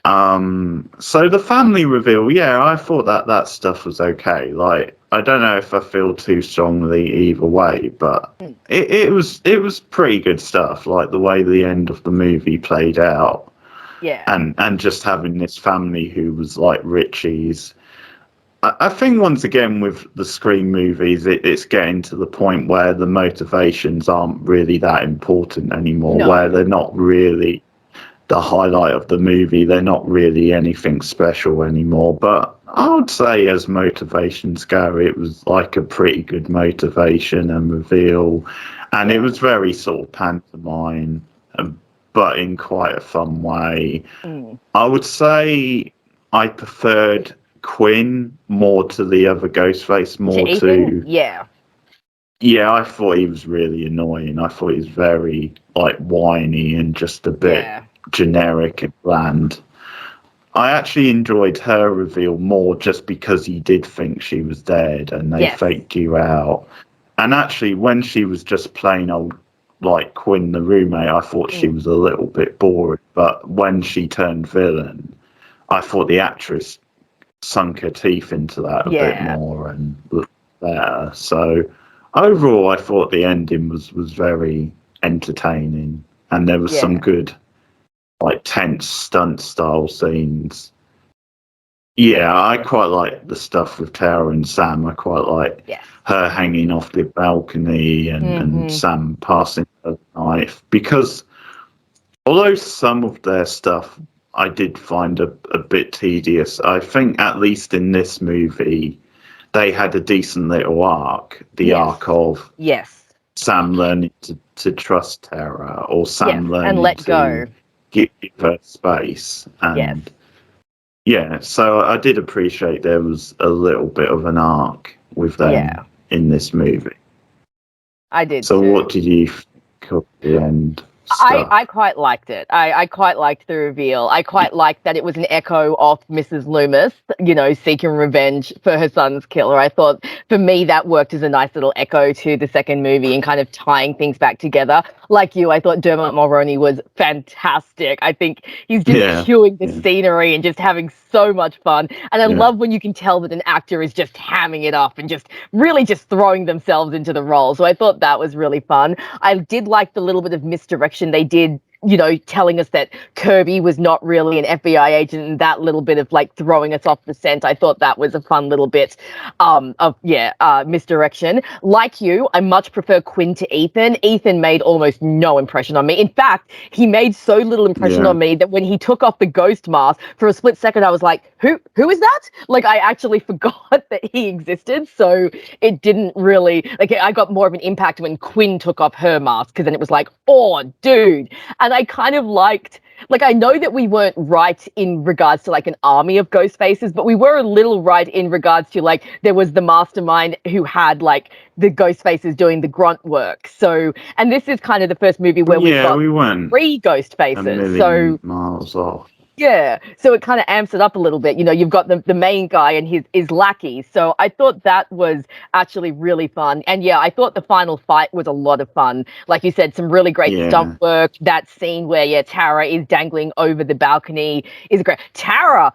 So the family reveal, I thought that stuff was okay. Like, I don't know if I feel too strongly either way, but it was pretty good stuff. Like the way the end of the movie played out. Yeah. And just having this family who was like Richie's. I think once again with the Scream movies, it's getting to the point where the motivations aren't really that important anymore. No. Where they're not really the highlight of the movie. They're not really anything special anymore. But I would say as motivations go, it was like a pretty good motivation and reveal. And it was very sort of pantomime, but in quite a fun way. I would say I preferred Quinn more to the other Ghostface, more to... Yeah, I thought he was really annoying. I thought he was very, like, whiny and just a bit generic and bland. I actually enjoyed her reveal more just because you did think she was dead and they faked you out. And actually, when she was just plain old, like, Quinn, the roommate, I thought she was a little bit boring. But when she turned villain, I thought the actress sunk her teeth into that a bit more and looked better. So overall, I thought the ending was very entertaining, and there was some good, like, tense stunt style scenes. Yeah, I quite like the stuff with Tara and Sam. I quite like her hanging off the balcony and Sam passing her knife, because although some of their stuff I did find a bit tedious, I think at least in this movie they had a decent little arc. The arc of Sam learning to trust Tara, or Sam learning and let to go. Give her space. And so I did appreciate there was a little bit of an arc with them in this movie. I did. So what did you think of the end? I quite liked it. I quite liked the reveal. I quite liked that it was an echo of Mrs. Loomis, seeking revenge for her son's killer. I thought, for me, that worked as a nice little echo to the second movie and kind of tying things back together. Like you, I thought Dermot Mulroney was fantastic. I think he's just chewing the scenery and just having so much fun. And I love when you can tell that an actor is just hamming it up and just really just throwing themselves into the role. So I thought that was really fun. I did like the little bit of misdirection they did telling us that Kirby was not really an FBI agent, and that little bit of like throwing us off the scent. I thought that was a fun little bit of misdirection. Like you, I much prefer Quinn to Ethan. Ethan made almost no impression on me. In fact, he made so little impression on me that when he took off the ghost mask, for a split second, I was like, who is that? Like, I actually forgot that he existed. So it didn't really, like, I got more of an impact when Quinn took off her mask, because then it was like, oh, dude. And I kind of liked, like, I know that we weren't right in regards to like an army of ghost faces, but we were a little right in regards to like there was the mastermind who had like the ghost faces doing the grunt work. So, and this is kind of the first movie where we went 3 ghost a faces. million So miles off. yeah, so it kind of amps it up a little bit. You've got the main guy and his lackey. So I thought that was actually really fun. And yeah, I thought the final fight was a lot of fun. Like you said, some really great stunt work. That scene where, Tara is dangling over the balcony is great. Tara's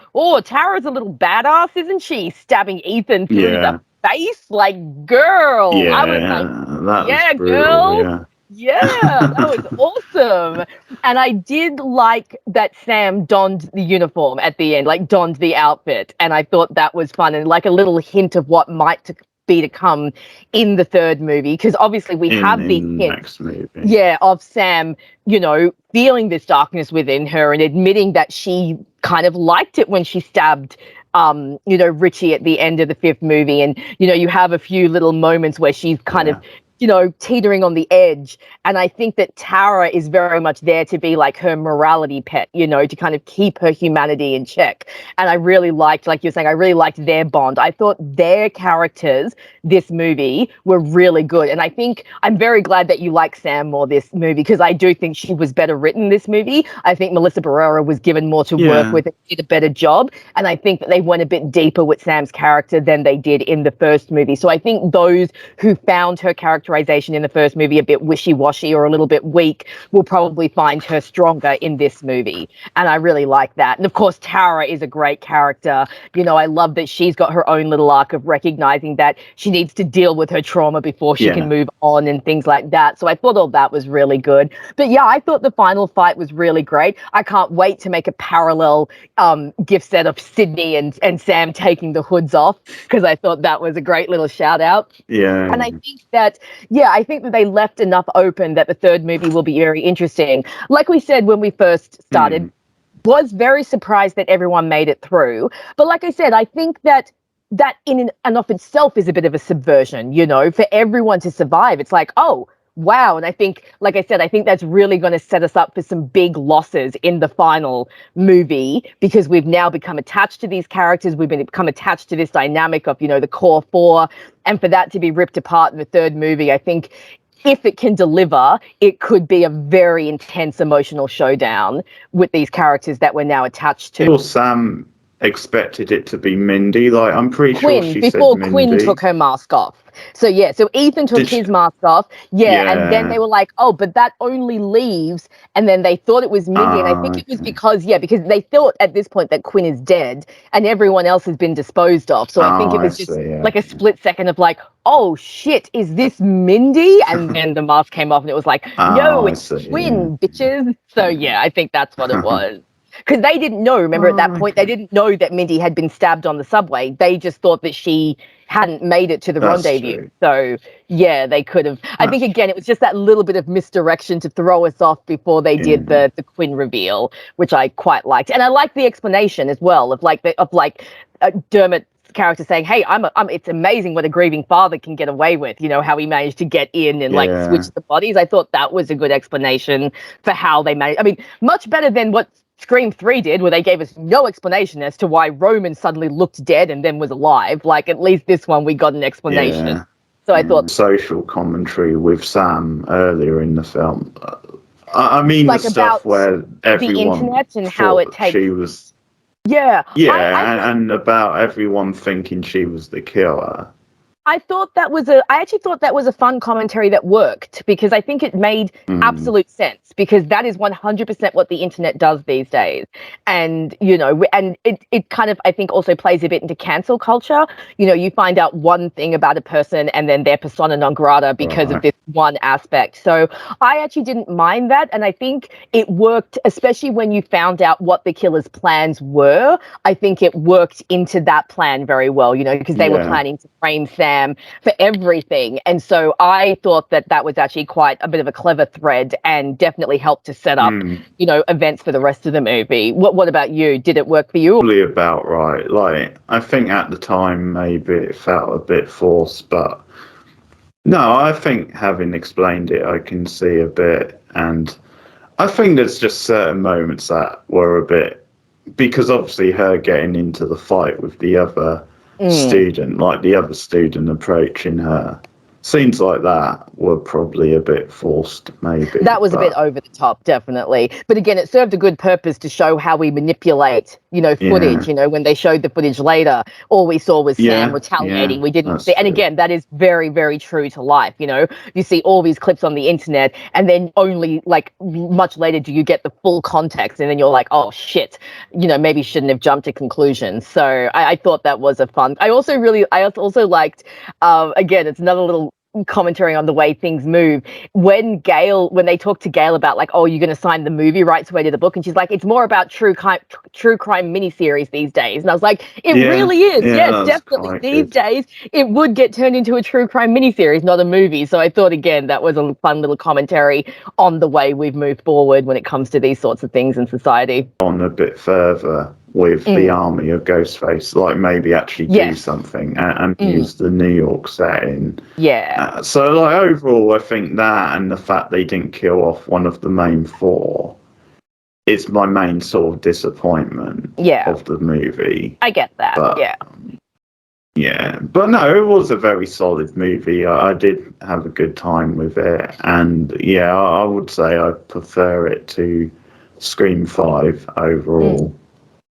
a little badass, isn't she? Stabbing Ethan through the face. Like, girl. Yeah, I was like, that was brutal, girl. yeah. Yeah, that was awesome. And I did like that Sam donned the uniform at the end, like donned the outfit. And I thought that was fun and like a little hint of what might be to come in the third movie. Because obviously we have the hint, next movie. of Sam, feeling this darkness within her and admitting that she kind of liked it when she stabbed Richie at the end of the 5th movie. And, you have a few little moments where she's kind of teetering on the edge. And I think that Tara is very much there to be like her morality pet, to kind of keep her humanity in check. And I really liked, like you're saying, I really liked their bond. I thought their characters, this movie, were really good. And I think I'm very glad that you like Sam more this movie, because I do think she was better written this movie. I think Melissa Barrera was given more to work with and did a better job. And I think that they went a bit deeper with Sam's character than they did in the first movie. So I think those who found her characterization in the first movie a bit wishy-washy or a little bit weak will probably find her stronger in this movie. And I really like that. And of course, Tara is a great character. I love that she's got her own little arc of recognizing that she needs to deal with her trauma before she can move on and things like that. So I thought all that was really good. But yeah, I thought the final fight was really great. I can't wait to make a parallel gift set of Sydney and Sam taking the hoods off, because I thought that was a great little shout out. Yeah. And I think that they left enough open that the third movie will be very interesting. Like we said when we first started, was very surprised that everyone made it through. But like I said, I think that in and of itself is a bit of a subversion, for everyone to survive. It's like, oh, wow. And I think, like I said, I think that's really going to set us up for some big losses in the final movie, because we've now become attached to these characters. We've become attached to this dynamic of, the core 4. And for that to be ripped apart in the third movie, I think if it can deliver, it could be a very intense emotional showdown with these characters that we're now attached to. Or Sam expected it to be Mindy. Like, I'm pretty sure she before said Mindy. Quinn took her mask off. So Ethan took his mask off. And then they were like, oh, but that only leaves. And then they thought it was Mindy. And I think it was because they thought at this point that Quinn is dead and everyone else has been disposed of. So I think it was just like a split second of like, oh shit, is this Mindy? And then the mask came off and it was like, no, it's Quinn, bitches. So yeah, I think that's what it was. Because they didn't know, remember, at that point, they didn't know that Mindy had been stabbed on the subway. They just thought that she hadn't made it to the rendezvous. True. So, yeah, they could have. I think, again, it was just that little bit of misdirection to throw us off before they did the Quinn reveal, which I quite liked. And I liked the explanation as well of Dermot's character saying, hey, it's amazing what a grieving father can get away with, how he managed to get in and switch the bodies. I thought that was a good explanation for how they managed. I mean, much better than what Scream 3 did, where they gave us no explanation as to why Roman suddenly looked dead and then was alive. Like, at least this one we got an explanation. Yeah. So I thought social commentary with Sam earlier in the film. I mean, like the stuff where everyone the internet and how it takes. She was. Yeah. Yeah, and about everyone thinking she was the killer. I actually thought that was a fun commentary that worked because I think it made Mm, absolute sense because that is 100% what the internet does these days. And, and it kind of, I think, also plays a bit into cancel culture. You find out one thing about a person and then they're persona non grata because of right. this one aspect. So I actually didn't mind that. And I think it worked, especially when you found out what the killer's plans were. I think it worked into that plan very well, because they were Yeah. planning to frame Sam for everything. And so I thought that that was actually quite a bit of a clever thread and definitely helped to set up, Mm. events for the rest of the movie. What about you? Did it work for you? Probably about right. Like, I think at the time maybe it felt a bit forced, but no, I think having explained it, I can see a bit. And I think there's just certain moments that were a bit, because obviously her getting into the fight with the other Mm. student, like the other student approaching her, scenes like that were probably a bit forced, maybe. That was a bit But over the top, definitely. But again, it served a good purpose to show how we manipulate, footage. yeah, When they showed the footage later, all we saw was Sam yeah, retaliating. We didn't that's see, and true. again, that is very, very true to life. You see all these clips on the internet, and then only like much later do you get the full context, and then you're like, oh shit, maybe shouldn't have jumped to conclusions. So I thought that was a fun. I also liked, again, it's another little commentary on the way things move when they talk to Gail about like, oh, you're going to sign the movie rights away to the book, and she's like, it's more about true crime miniseries these days, and I was like, it Yeah, really is. yeah, Yes, that's definitely. quite These good. days, it would get turned into a true crime miniseries, not a movie. So I thought again that was a fun little commentary on the way we've moved forward when it comes to these sorts of things in society. On a bit further with the Mm. army of Ghostface, like maybe actually do Yes. something and Mm. use the New York setting. Yeah. So, like, overall, I think that and the fact they didn't kill off one of the main four is my main sort of disappointment Yeah. of the movie. I get that. But Yeah. yeah, but no, it was a very solid movie. I did have a good time with it, and yeah, I would say I prefer it to Scream 5 Mm. overall.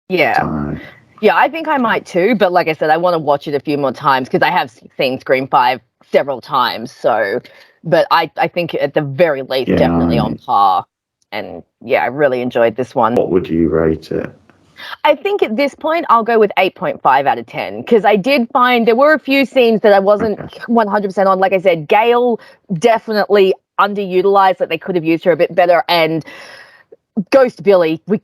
Yeah. So, Yeah, I think I might too, but like I said, I want to watch it a few more times because I have seen Scream 5 several times. So, but I think at the very least, yeah, definitely on no. par. And yeah, I really enjoyed this one. What would you rate it? I think at this point, I'll go with 8.5 out of 10 because I did find there were a few scenes that I wasn't Okay. 100% on. Like I said, Gail definitely underutilized, that they could have used her a bit better. And Ghost Billy, we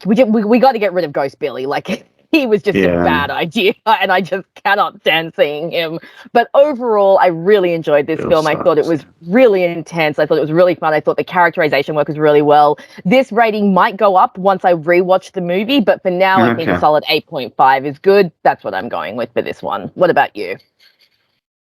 got to get rid of Ghost Billy. Like he was just a Yeah, bad idea, and I just cannot stand seeing him. But overall, I really enjoyed this still film. I thought it sucks. was really intense. I thought it was really fun. I thought the characterization work was really well. This rating might go up once I rewatch the movie, but for now, I think a Okay. solid 8.5 is good. That's what I'm going with for this one. What about you?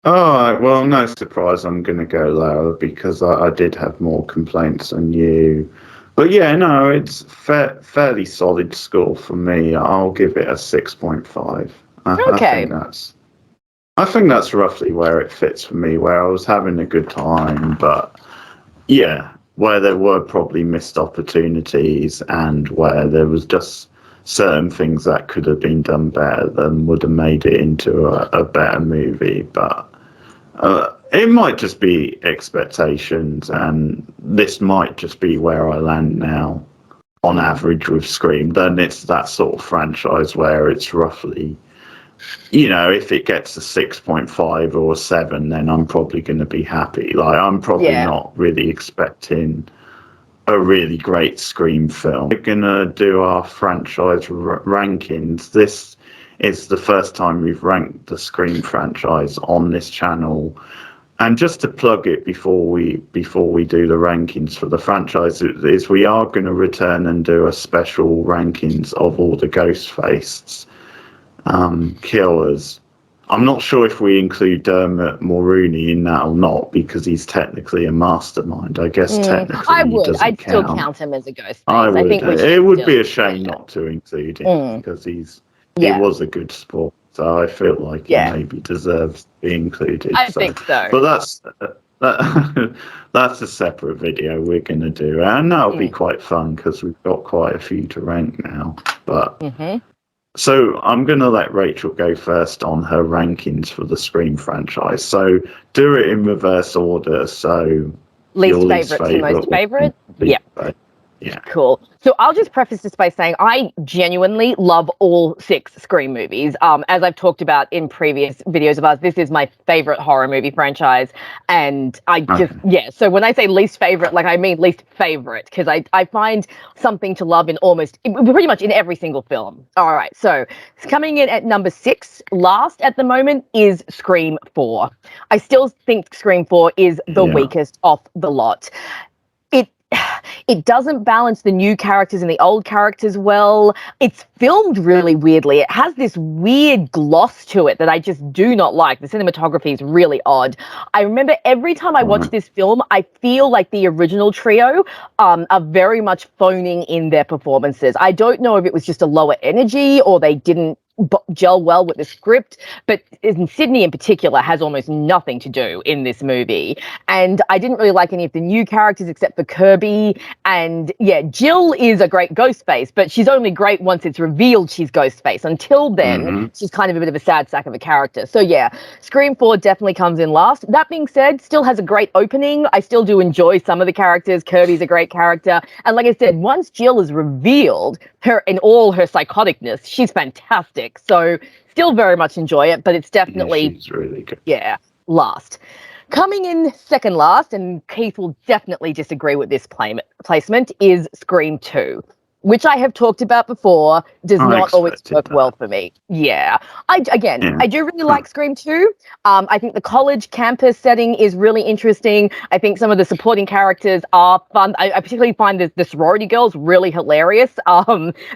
All right. Well, no surprise I'm going to go lower because I did have more complaints than you. But yeah, no, it's fairly solid score for me. I'll give it a 6.5. I Okay. think that's roughly where it fits for me, where I was having a good time, but yeah, where there were probably missed opportunities and where there was just certain things that could have been done better than would have made it into a better movie. But it might just be expectations, and this might just be where I land now on Mm. average with Scream. Then it's that sort of franchise where it's roughly, if it gets a 6.5 or a 7, then I'm probably going to be happy. Like, I'm probably Yeah. not really expecting a really great Scream film. We're going to do our franchise rankings. This is the first time we've ranked the Scream franchise on this channel. And just to plug it before we do the rankings for the franchise is we are going to return and do a special rankings of all the Ghostface killers. I'm not sure if we include Dermot Mulroney in that or not because he's technically a mastermind. I guess I technically he would. doesn't I'd still count. count him as a ghost I face. I would. think we should It would be still. a shame Yeah. not to include him Mm. because he Yeah. was a good sport. So I feel like he Yeah. maybe deserves to be included. I So, think so. but that's a separate video we're going to do, and that'll be Mm. quite fun because we've got quite a few to rank now. But Hmm. So I'm going to let Rachel go first on her rankings for the Scream franchise. So do it in reverse order. So your Least least favorite to favorite, most favorite? least Yeah. favorite. Yeah. Cool. So I'll just preface this by saying I genuinely love all 6 Scream movies. As I've talked about in previous videos of ours, this is my favorite horror movie franchise. And I just, yeah. So when I say least favorite, like I mean least favorite, because I find something to love in pretty much in every single film. All right. So coming in at number 6, last at the moment, is Scream 4. I still think Scream 4 is the weakest of the lot. It doesn't balance the new characters and the old characters well. It's filmed really weirdly. It has this weird gloss to it that I just do not like. The cinematography is really odd. I remember every time I watch this film, I feel like the original trio are very much phoning in their performances. I don't know if it was just a lower energy or they didn't gel well with the script, but Sydney in particular has almost nothing to do in this movie. And I didn't really like any of the new characters except for Kirby. And yeah, Jill is a great Ghostface, but she's only great once it's revealed she's Ghostface. Until then, she's kind of a bit of a sad sack of a character. So yeah, Scream 4 definitely comes in last. That being said, still has a great opening. I still do enjoy some of the characters. Kirby's a great character. And like I said, once Jill is revealed, her in all her psychoticness, she's fantastic. So still very much enjoy it, but it's definitely she's really good. Yeah, last. Coming in second last, and Keith will definitely disagree with this placement, is Scream 2, which I have talked about before, does not always work well for me. Yeah. I do really like Scream 2. I think the college campus setting is really interesting. I think some of the supporting characters are fun. I particularly find the sorority girls really hilarious.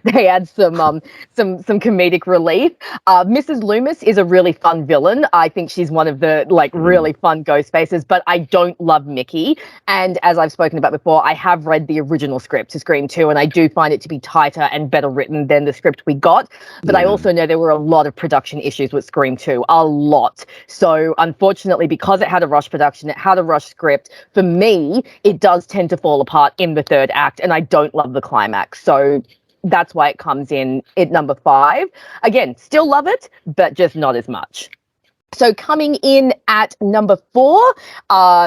They add some comedic relief. Mrs. Loomis is a really fun villain. I think she's one of the really fun ghost faces, but I don't love Mickey. And as I've spoken about before, I have read the original script to Scream 2, and I do find it to be tighter and better written than the script we got. But I also know there were a lot of production issues with Scream 2, a lot. So unfortunately, because it had a rush production, it had a rush script, for me, it does tend to fall apart in the third act, and I don't love the climax. So that's why it comes in at number 5. Again, still love it, but just not as much. So coming in at number 4,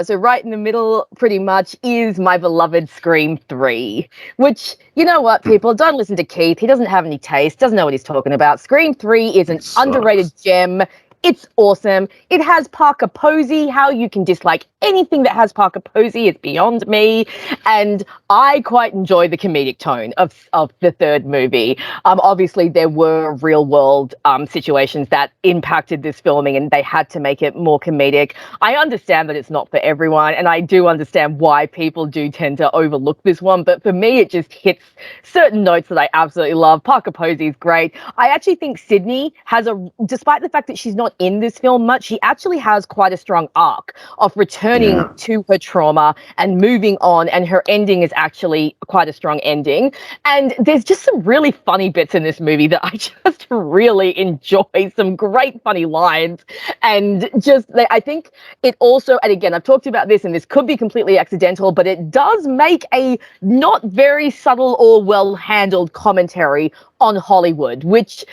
so right in the middle pretty much, is my beloved Scream 3, which, you know what, people, don't listen to Keith. He doesn't have any taste, doesn't know what he's talking about. Scream 3 is an underrated gem. It's awesome. It has Parker Posey. How you can dislike anything that has Parker Posey is beyond me. And I quite enjoy the comedic tone of the third movie. Obviously, there were real world situations that impacted this filming, and they had to make it more comedic. I understand that it's not for everyone, and I do understand why people do tend to overlook this one. But for me, it just hits certain notes that I absolutely love. Parker Posey is great. I actually think Sydney has despite the fact that she's not in this film much, she actually has quite a strong arc of returning to her trauma and moving on, and her ending is actually quite a strong ending. And there's just some really funny bits in this movie that I just really enjoy. Some great funny lines, and just I think it also, and again, I've talked about this, and this could be completely accidental, but it does make a not very subtle or well handled commentary on Hollywood, which,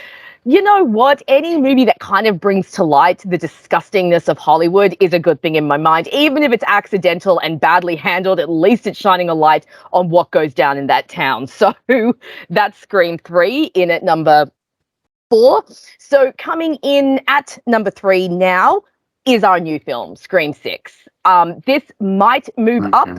you know what? Any movie that kind of brings to light the disgustingness of Hollywood is a good thing in my mind. Even if it's accidental and badly handled, at least it's shining a light on what goes down in that town. So that's Scream 3 in at number 4. So coming in at number 3 now is our new film, Scream 6. This might move up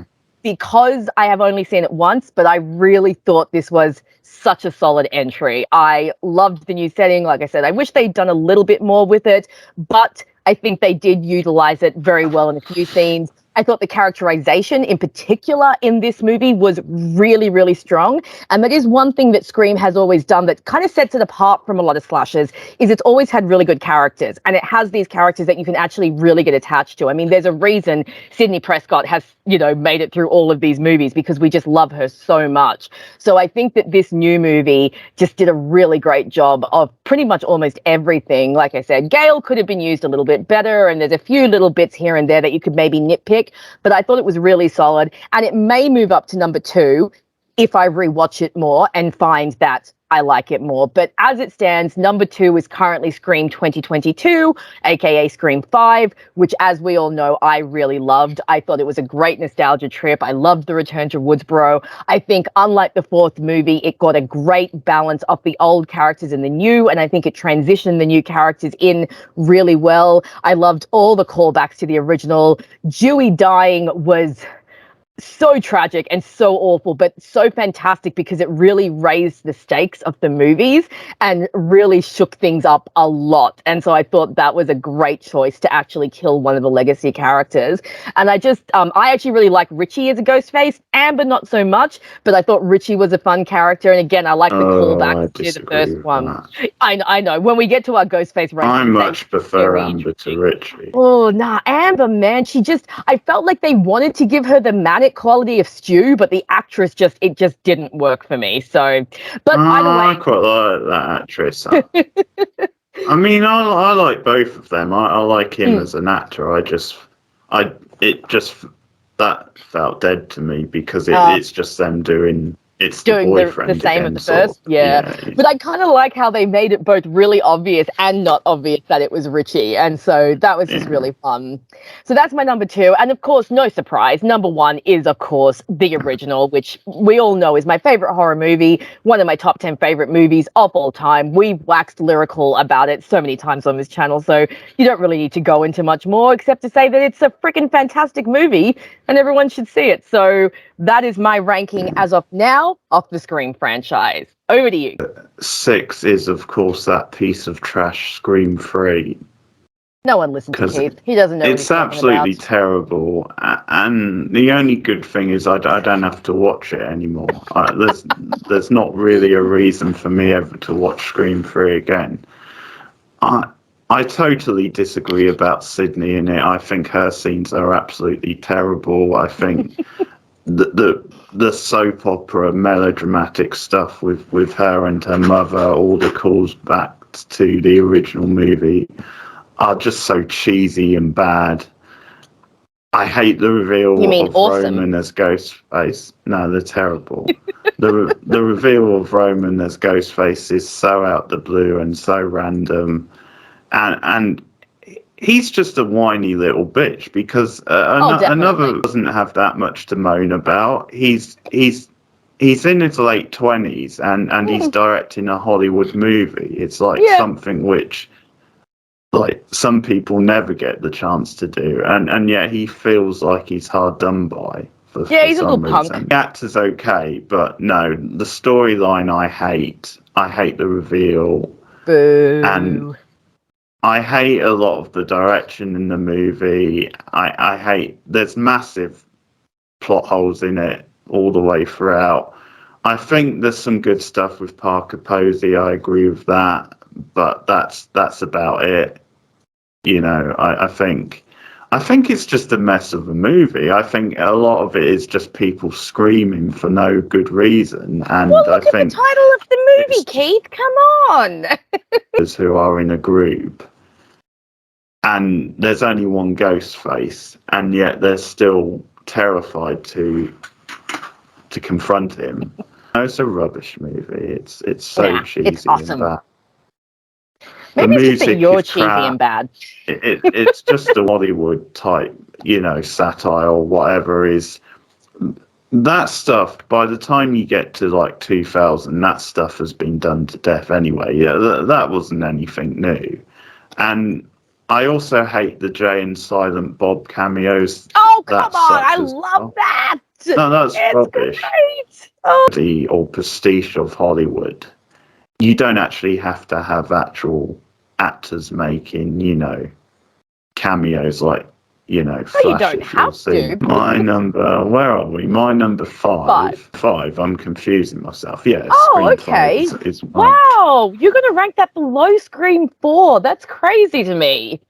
because I have only seen it once, but I really thought this was such a solid entry. I loved the new setting. Like I said, I wish they'd done a little bit more with it, but I think they did utilize it very well in a few scenes. I thought the characterization in particular in this movie was really, really strong. And that is one thing that Scream has always done that kind of sets it apart from a lot of slashers, is it's always had really good characters. And it has these characters that you can actually really get attached to. I mean, there's a reason Sidney Prescott has, made it through all of these movies, because we just love her so much. So I think that this new movie just did a really great job of pretty much almost everything. Like I said, Gale could have been used a little bit better, and there's a few little bits here and there that you could maybe nitpick, but I thought it was really solid, and it may move up to number 2 if I rewatch it more and find that I like it more. But as it stands, number 2 is currently Scream 2022, aka Scream 5, which, as we all know, I really loved. I thought it was a great nostalgia trip. I loved the return to Woodsboro. I think, unlike the 4th movie, it got a great balance of the old characters and the new, and I think it transitioned the new characters in really well. I loved all the callbacks to the original. Dewey dying was so tragic and so awful, but so fantastic because it really raised the stakes of the movies and really shook things up a lot. And so I thought that was a great choice to actually kill one of the legacy characters. And I actually really like Richie as a Ghostface. Amber, not so much, but I thought Richie was a fun character. And again, I like the callback to the first one. I know. When we get to our Ghostface rankings, I much prefer Amber to Richie. Oh, nah, Amber, man. I felt like they wanted to give her the manic quality of Stu, but the actress it just didn't work for me. So, but either way. I quite like that actress. I mean, I like both of them. I like him as an actor. That felt dead to me because it's just them doing the boyfriend the same again, as the first. Yeah. But I kind of like how they made it both really obvious and not obvious that it was Richie. And so that was just really fun. So that's my number 2. And of course, no surprise, number 1 is, of course, the original, which we all know is my favorite horror movie, one of my top 10 favorite movies of all time. We've waxed lyrical about it so many times on this channel, so you don't really need to go into much more except to say that it's a freaking fantastic movie and everyone should see it. So that is my ranking as of now of the Scream franchise. Over to you. 6 is, of course, that piece of trash, Scream 3. No one listens to Keith. He doesn't know. It's absolutely terrible. And the only good thing is I don't have to watch it anymore. There's not really a reason for me ever to watch Scream 3 again. I totally disagree about Sydney in it. I think her scenes are absolutely terrible. I think the soap opera melodramatic stuff with her and her mother, all the calls back to the original movie, are just so cheesy and bad. I hate the reveal of Roman as Ghostface. No, they're terrible. The reveal of Roman as Ghostface is so out the blue and so random, and he's just a whiny little bitch because another doesn't have that much to moan about. He's in his late 20s and he's directing a Hollywood movie. It's like something which, like, some people never get the chance to do, and yet he feels like he's hard done by. He's a little punk. The actor's okay, but no, the storyline I hate. I hate the reveal. Boo. And I hate a lot of the direction in the movie. I hate, there's massive plot holes in it all the way throughout. I think there's some good stuff with Parker Posey. I agree with that, but that's about it. You know, I think it's just a mess of a movie. I think a lot of it is just people screaming for no good reason. And well, look at the title of the movie, Keith. Come on. Who are in a group. And there's only one Ghostface, and yet they're still terrified to confront him. It's a rubbish movie. It's so cheesy it's awesome. and bad. Maybe it's just that you're cheesy and bad. It's just a Hollywood type, satire or whatever is. That stuff, by the time you get to like 2000, that stuff has been done to death anyway. Yeah, that wasn't anything new. And I also hate the Jay and Silent Bob cameos. Oh, come on. I love that. No, that's rubbish. Great. Oh. Or pastiche of Hollywood. You don't actually have to have actual actors making, cameos like, flashes. You don't have to. My number, where are we? My number 5. 5. I'm confusing myself. Yeah. Oh, okay. Is wow, you're going to rank that below Scream 4. That's crazy to me.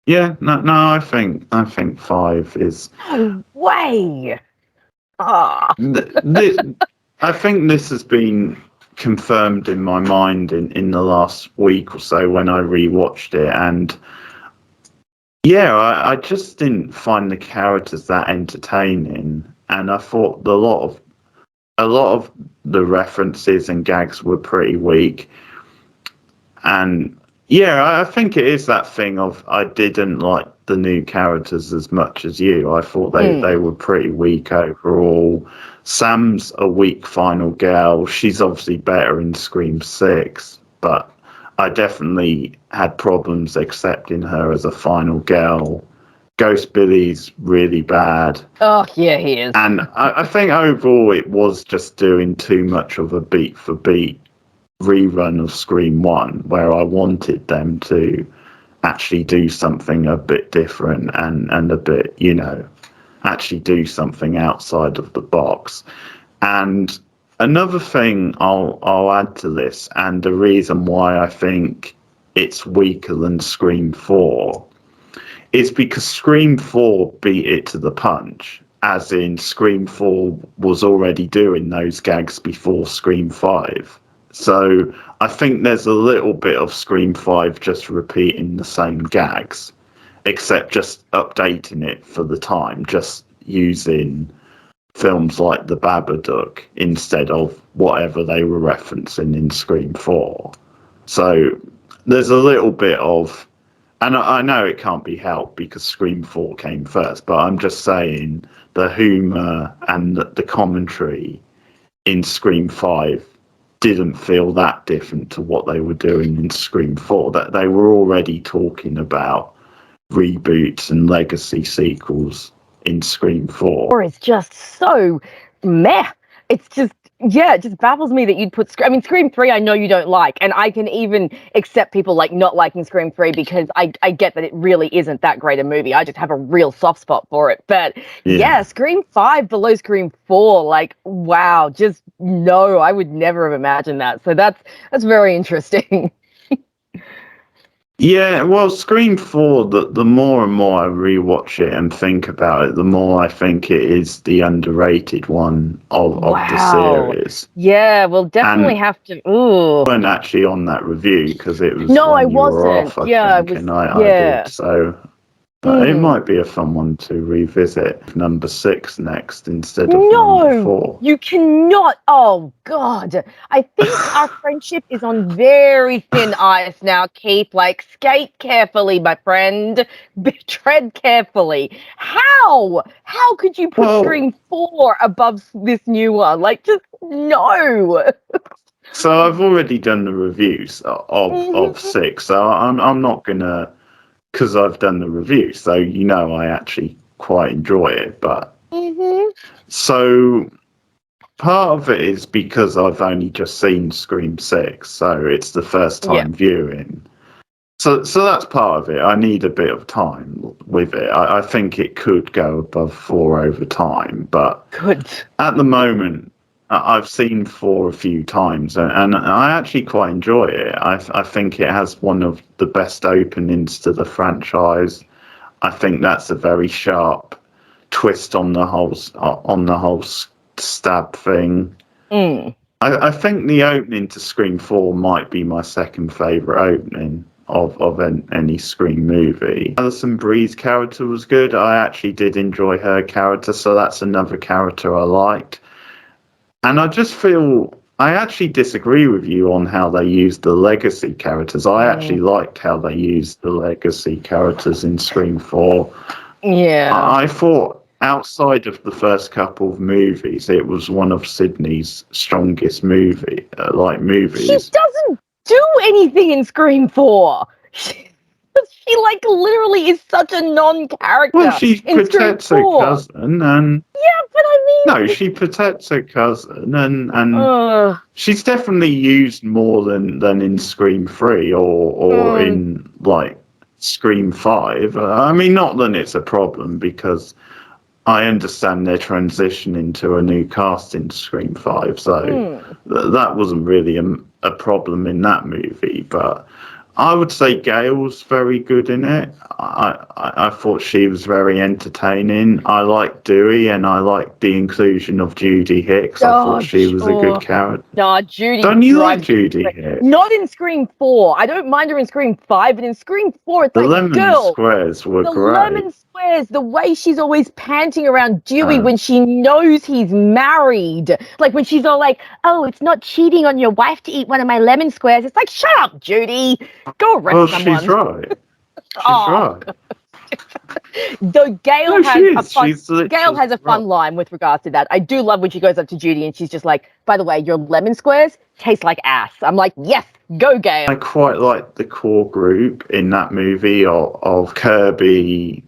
Yeah, no, I think 5 is. No way. I think this has been confirmed in my mind in the last week or so when I rewatched it, and yeah, I just didn't find the characters that entertaining, and I thought a lot of the references and gags were pretty weak. And yeah, I think it is that thing of I didn't like the new characters as much as you. I thought they were pretty weak overall. Sam's a weak final girl. She's obviously better in Scream 6, but I definitely had problems accepting her as a final girl. Ghost Billy's really bad. Oh, yeah, he is. And I think overall it was just doing too much of a beat for beat rerun of Scream 1, where I wanted them to actually do something a bit different and a bit, actually do something outside of the box. And another thing I'll add to this, and the reason why I think it's weaker than Scream 4, is because Scream 4 beat it to the punch. As in, Scream 4 was already doing those gags before Scream 5. So I think there's a little bit of Scream 5 just repeating the same gags, except just updating it for the time, just using films like The Babadook instead of whatever they were referencing in Scream 4. So there's a little bit of, and I know it can't be helped because Scream 4 came first, but I'm just saying the humour and the commentary in Scream 5 didn't feel that different to what they were doing in Scream 4. That they were already talking about reboots and legacy sequels in Scream 4. Or it's just so meh. It's just, yeah, it just baffles me that you'd put Scream 3 I know you don't like, and I can even accept people like not liking Scream 3 because I get that it really isn't that great a movie. I just have a real soft spot for it. But yeah, Scream 5 below Scream 4, like, wow, just no, I would never have imagined that. So that's very interesting. Yeah, well, Scream 4, the more and more I rewatch it and think about it, the more I think it is the underrated one of the series. Yeah, we'll definitely have to. Ooh. I weren't actually on that review because it was no, when I you wasn't. were off, I think, and I did. So but it might be a fun one to revisit. Number 6 next instead of number 4. You cannot. Oh, God. I think our friendship is on very thin ice now, Keith. Like, skate carefully, my friend. Tread carefully. How? How could you put Scream 4 above this new one? Like, just no. So I've already done the reviews of 6, so I'm not going to, because I've done the review, so I actually quite enjoy it. But so part of it is because I've only just seen Scream 6, so it's the first time viewing. So that's part of it. I need a bit of time with it. I think it could go above 4 over time, but at the moment, I've seen 4 a few times, and I actually quite enjoy it. I think it has one of the best openings to the franchise. I think that's a very sharp twist on the whole stab thing. I think the opening to Scream 4 might be my second favourite opening of any Scream movie. Alison Brie's character was good. I actually did enjoy her character, so that's another character I liked. And I just feel I actually disagree with you on how they used the legacy characters. I actually liked how they used the legacy characters in Scream 4. Yeah. I thought outside of the first couple of movies, it was one of Sydney's strongest movies. She doesn't do anything in Scream 4. She like literally is such a non-character. Well, she protects her cousin, and but I mean, no, she protects her cousin, and she's definitely used more than in Scream 3 or in like Scream 5. I mean, not that it's a problem because I understand they're transitioning to a new cast in Scream 5, so that wasn't really a problem in that movie, but I would say Gail's very good in it. I thought she was very entertaining. I like Dewey, and I like the inclusion of Judy Hicks. I thought she was a good character. No, Judy Don't you like drives Judy Hicks? Not in Scream 4. I don't mind her in Scream 5, but in Scream 4, it's The like, lemon girl, squares were the great. lemon squares, the way she's always panting around Dewey when she knows he's married. Like when she's all like, oh, it's not cheating on your wife to eat one of my lemon squares. It's like, shut up, Judy. Go arrest someone. She's right. She's right. Though Gail Gail has a fun right. line with regards to that. I do love when she goes up to Judy and she's just like, by the way, your lemon squares taste like ass. I'm like, yes, go Gail. I quite like the core group in that movie of Kirby,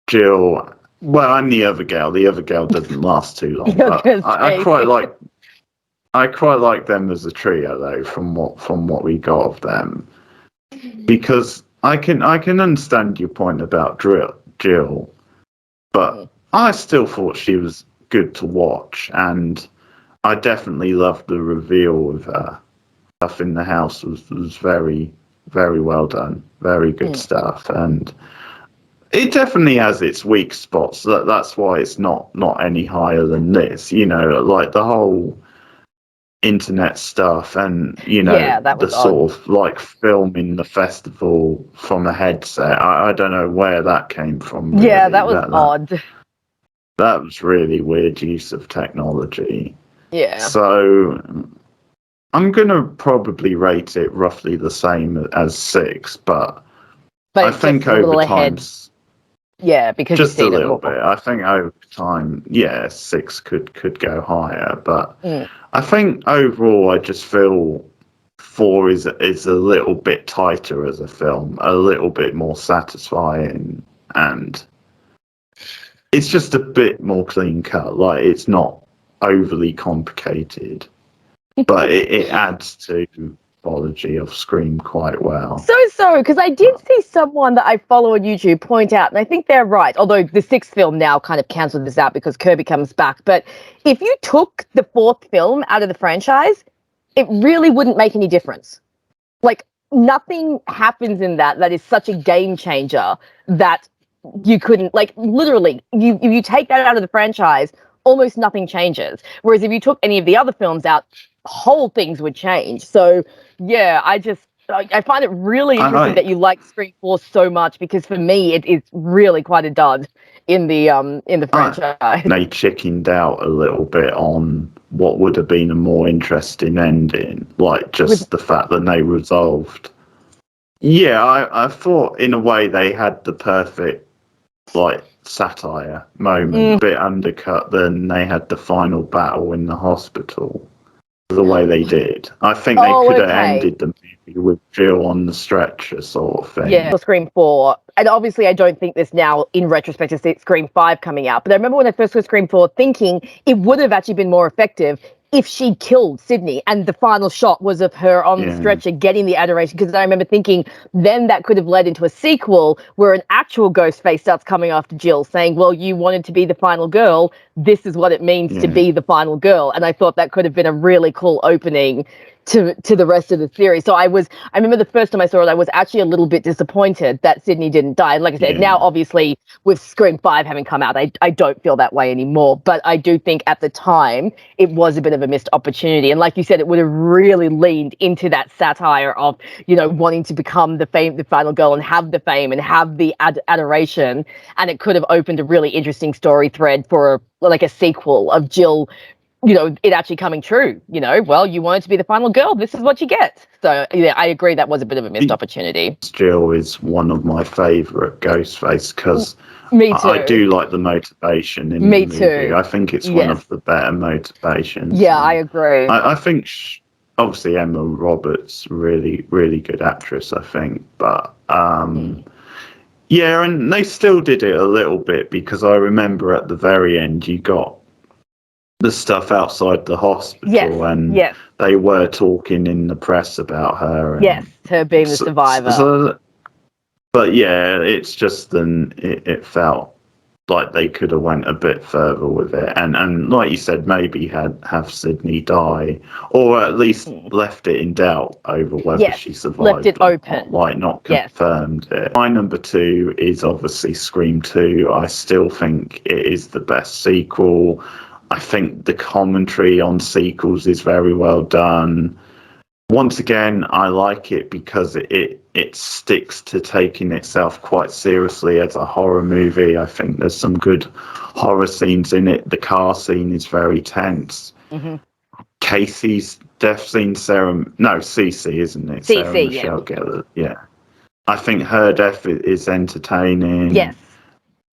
Jill, well, and the other girl. The other girl doesn't last too long. But I quite like them as a trio though, from what we got of them. Because I can understand your point about Jill, but I still thought she was good to watch, and I definitely loved the reveal of her. Stuff in the house was very, very well done, very good stuff, and it definitely has its weak spots. That's why it's not any higher than this. You know, like the whole internet stuff, and the sort of like filming the festival from a headset. I don't know where that came from. Really. Yeah, that was odd. That was really weird use of technology. Yeah. So I'm gonna probably rate it roughly the same as 6, but I think over time. Yeah, because just a little bit. I think over time, 6 could go higher, but I think overall, I just feel 4 is a little bit tighter as a film, a little bit more satisfying, and it's just a bit more clean cut. Like, it's not overly complicated, but it adds to mythology of Scream quite well. So, because I did see someone that I follow on YouTube point out, and I think they're right, although the 6th film now kind of cancelled this out because Kirby comes back, but if you took the 4th film out of the franchise, it really wouldn't make any difference. Like, nothing happens in that is such a game changer that you couldn't, like, literally, if you take that out of the franchise, almost nothing changes. Whereas if you took any of the other films out, whole things would change. So, yeah, I find it really interesting that you like Scream 4 so much, because for me, it is really quite a dud in the franchise. They chickened out a little bit on what would have been a more interesting ending, like just the fact that they resolved. Yeah, I thought in a way they had the perfect like satire moment, a bit undercut. Then they had the final battle in the hospital. The way they did, I think they could have ended the movie with Jill on the stretcher, sort of thing. Yeah, Scream 4, and obviously I don't think this now in retrospect to see Scream 5 coming out. But I remember when I first saw Scream 4, thinking it would have actually been more effective if she killed Sydney and the final shot was of her on the stretcher getting the adoration, because I remember thinking then that could have led into a sequel where an actual Ghostface starts coming after Jill saying, well, you wanted to be the final girl, this is what it means to be the final girl. And I thought that could have been a really cool opening to the rest of the series. So I remember the first time I saw it, I was actually a little bit disappointed that Sydney didn't die. Like I said, now obviously with Scream 5 having come out, I don't feel that way anymore. But I do think at the time it was a bit of a missed opportunity. And like you said, it would have really leaned into that satire of, wanting to become the final girl and have the fame and have the adoration. And it could have opened a really interesting story thread for like a sequel of Jill, it actually coming true. Well, you wanted to be the final girl, this is what you get. So yeah, I agree that was a bit of a missed opportunity. Jill is one of my favourite Ghostface because me too. I do like the motivation in the movie. I think it's one of the better motivations. Yeah, I agree. I think obviously Emma Roberts, really, really good actress, I think. But yeah, and they still did it a little bit, because I remember at the very end you got the stuff outside the hospital, and they were talking in the press about her. And her being the survivor. But yeah, it's just it felt like they could have went a bit further with it, and like you said, maybe have Sydney die, or at least left it in doubt over whether she survived. Left it open. Not confirmed it. My number 2 is obviously Scream 2. I still think it is the best sequel. I think the commentary on sequels is very well done. Once again, I like it because it sticks to taking itself quite seriously as a horror movie. I think there's some good horror scenes in it. The car scene is very tense. Mm-hmm. Casey's death scene, Cece, isn't it? Cece, Sarah Michelle Gellar. Yeah. I think her death is entertaining. Yes.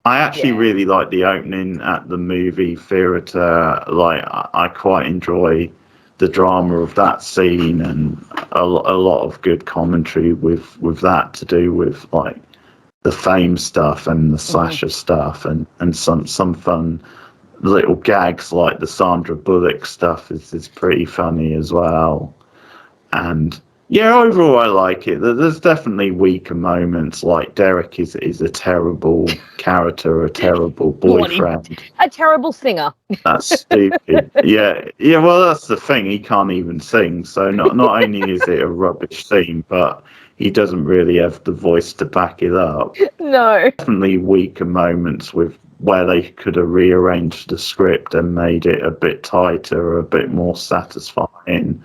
I actually really like the opening at the movie theatre. Like, I quite enjoy the drama of that scene, and a lot of good commentary with that to do with like the fame stuff and the slasher stuff, and some fun little gags like the Sandra Bullock stuff is pretty funny as well. And overall I like it. There's definitely weaker moments, like Derek is a terrible character, a terrible boyfriend, a terrible singer. That's stupid. Yeah. Well, that's the thing. He can't even sing. So not only is it a rubbish scene, but he doesn't really have the voice to back it up. No. Definitely weaker moments with where they could have rearranged the script and made it a bit tighter, a bit more satisfying.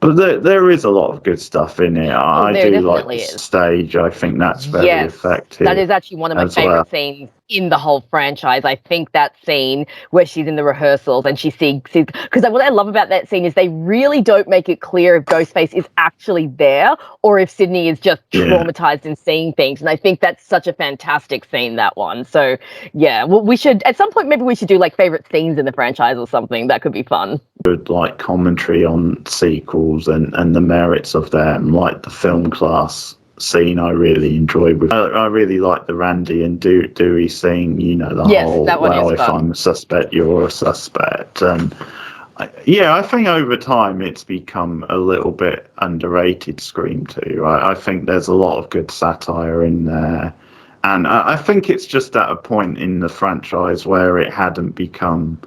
But there is a lot of good stuff in it. I do like the stage. I think that's very effective. That is actually one of my favorite scenes in the whole franchise. I think that scene where she's in the rehearsals and she sees, because what I love about that scene is they really don't make it clear if Ghostface is actually there or if Sydney is just traumatized in seeing things. And I think that's such a fantastic scene, that one. So we should, at some point, maybe we should do like favorite scenes in the franchise or something. That could be fun. Good like commentary on sequels and the merits of them, like the film class scene I really enjoyed. I really like the Randy and Dewey scene, the whole, well, if I'm a suspect, you're a suspect. And I think over time it's become a little bit underrated, Scream 2. I think there's a lot of good satire in there. And I think it's just at a point in the franchise where it hadn't become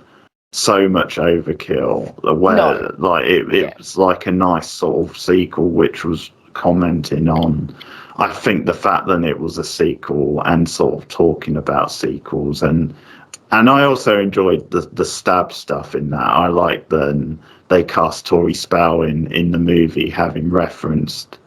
so much overkill, where it was like a nice sort of sequel which was commenting on, I think, the fact that it was a sequel and sort of talking about sequels, and I also enjoyed the stab stuff in that. I like that they cast Tori Spell in the movie, having referenced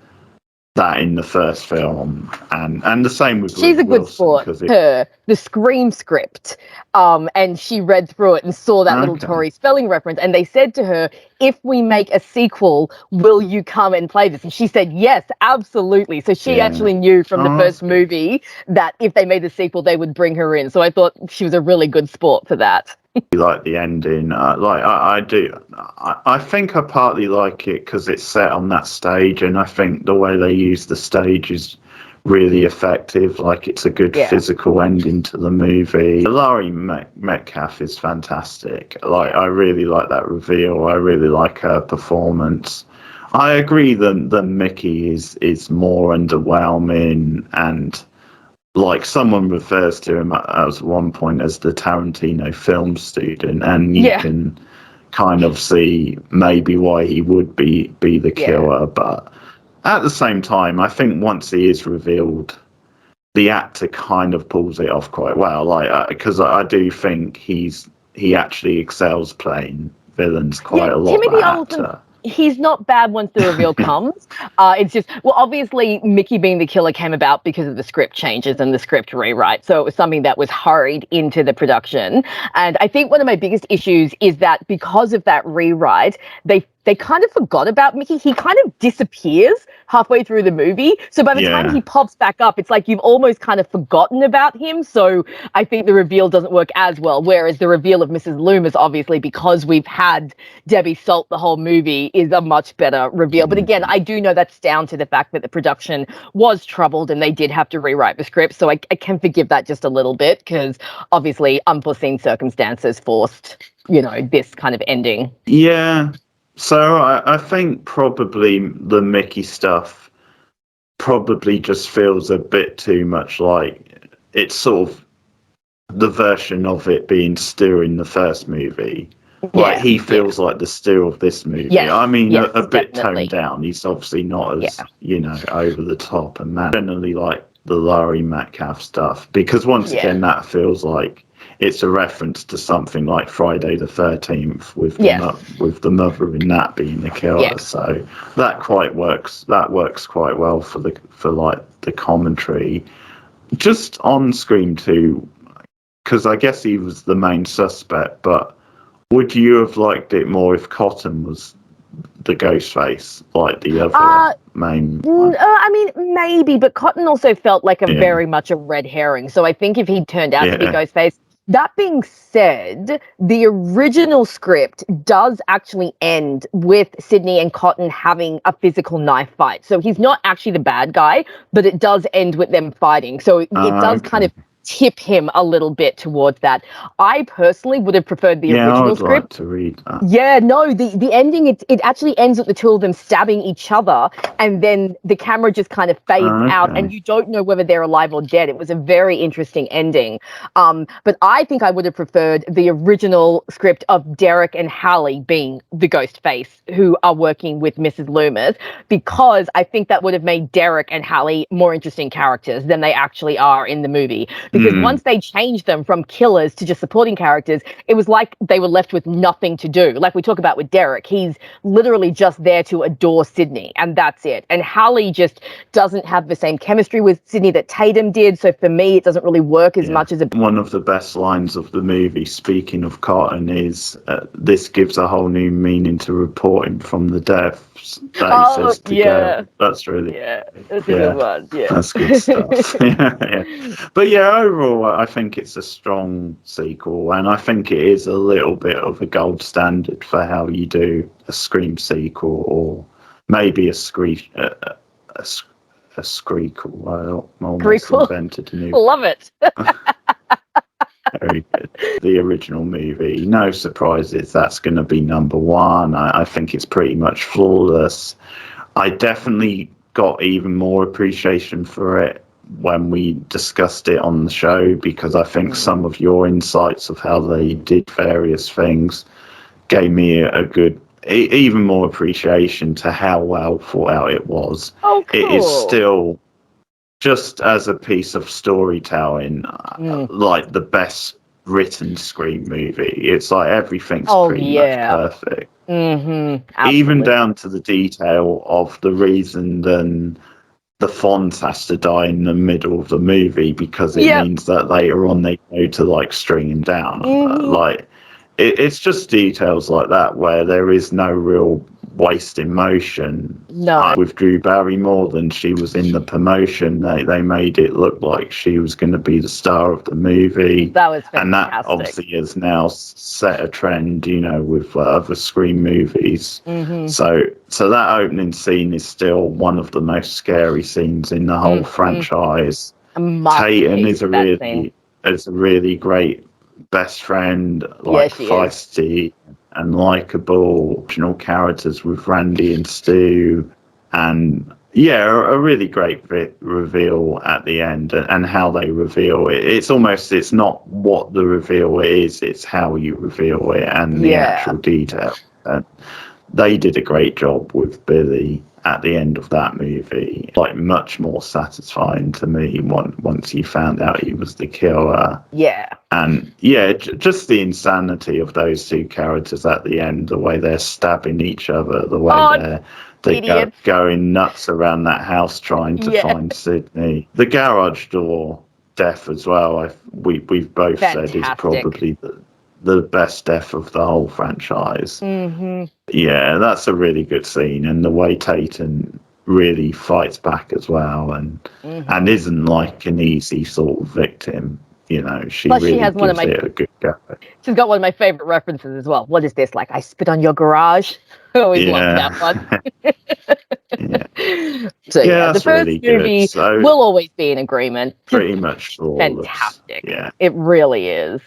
that in the first film, and the same with she's a good sport. The Scream script, and she read through it and saw that little Tori Spelling reference, and they said to her, if we make a sequel, will you come and play this? And she said yes, absolutely. So she actually knew from the first movie that if they made the sequel, they would bring her in. So I thought she was a really good sport for that. Like the ending, I do. I think I partly like it because it's set on that stage, and I think the way they use the stage is really effective. Like, it's a good physical ending to the movie. Laurie Metcalf is fantastic. Like, I really like that reveal. I really like her performance. I agree that Mickey is more underwhelming, and like, someone refers to him at one point as the Tarantino film student, and you can kind of see maybe why he would be the killer. But at the same time, I think once he is revealed, the actor kind of pulls it off quite well. Like, because I do think he actually excels playing villains quite a lot. Timothy Olyphant, he's not bad once the reveal comes. It's just, well, obviously Mickey being the killer came about because of the script changes and the script rewrite. So it was something that was hurried into the production. And I think one of my biggest issues is that because of that rewrite, they kind of forgot about Mickey. He kind of disappears halfway through the movie. So by the time he pops back up, it's like you've almost kind of forgotten about him. So I think the reveal doesn't work as well. Whereas the reveal of Mrs. Loomis, obviously, because we've had Debbie Salt the whole movie, is a much better reveal. But again, I do know that's down to the fact that the production was troubled and they did have to rewrite the script. So I can forgive that just a little bit, because obviously unforeseen circumstances forced, this kind of ending. Yeah. So I think probably the Mickey stuff probably just feels a bit too much like it's sort of the version of it being Stu in the first movie. Like, Yeah, he feels like the Stu of this movie. Yes, I mean, yes, a bit definitely. toned down. He's obviously not as, over the top and mad. Generally like the Laurie Metcalf stuff, because once again, that feels like it's a reference to something like Friday the 13th with the mother in that being the killer. So that quite works. That works quite well for the commentary. Just on Scream 2, because I guess he was the main suspect, but would you have liked it more if Cotton was the Ghostface, like the other main one? I mean, maybe, but Cotton also felt like a very much a red herring. So I think if he'd turned out to be Ghostface. That being said, the original script does actually end with Sydney and Cotton having a physical knife fight. So he's not actually the bad guy, but it does end with them fighting. So it does kind of tip him a little bit towards that. I personally would have preferred the original script. Like to read that. Yeah, no, the ending, it actually ends with the two of them stabbing each other, and then the camera just kind of fades out, and you don't know whether they're alive or dead. It was a very interesting ending. But I think I would have preferred the original script of Derek and Hallie being the ghost face who are working with Mrs. Loomis, because I think that would have made Derek and Hallie more interesting characters than they actually are in the movie. Because once they changed them from killers to just supporting characters, it was like they were left with nothing to do. Like we talk about with Derek, he's literally just there to adore Sydney, and that's it. And Hallie just doesn't have the same chemistry with Sydney that Tatum did. So for me, it doesn't really work as much as a... One of the best lines of the movie, speaking of Cotton, is this gives a whole new meaning to reporting from the deaths. That he says to go. That's really... that's a good one. That's good stuff. But overall, I think it's a strong sequel, and I think it is a little bit of a gold standard for how you do a Scream sequel, or maybe a Screequel. I almost invented a new... Love it. Very good. The original movie, no surprises, that's going to be number one. I think it's pretty much flawless. I definitely got even more appreciation for it when we discussed it on the show, because I think some of your insights of how they did various things gave me a good, even more appreciation to how well thought out it was. Oh, cool. It is still, just as a piece of storytelling, like the best written Scream movie. It's like everything's pretty much perfect. Even down to the detail of the reason then the Fonz has to die in the middle of the movie, because it means that later on they go to like string him down. It's just details like that where there is no real waste in motion. No. With Drew Barrymore, then she was in the promotion. They made it look like she was going to be the star of the movie. That was fantastic. And that obviously has now set a trend, with other Scream movies. So that opening scene is still one of the most scary scenes in the whole franchise. Tatum is a really great best friend, like feisty and likable original characters with Randy and Stu, and a really great reveal at the end, and how they reveal it. It's not what the reveal is, it's how you reveal it and the actual detail. And they did a great job with Billy at the end of that movie. Like, much more satisfying to me once you found out he was the killer. And just the insanity of those two characters at the end, the way they're stabbing each other, the way they're going nuts around that house trying to find Sydney. The garage door death as well, we've both said is probably the best death of the whole franchise. That's a really good scene, and the way Tatum really fights back as well, and isn't like an easy sort of victim. She really has gives it a good go. She's got one of my favorite references as well. What is this, like I spit on your garage? I always loved Yeah. that one. Yeah. So Yeah, yeah, the that's first really good. movie So will always be in agreement. Just pretty much flawless. fantastic. Yeah. It really is.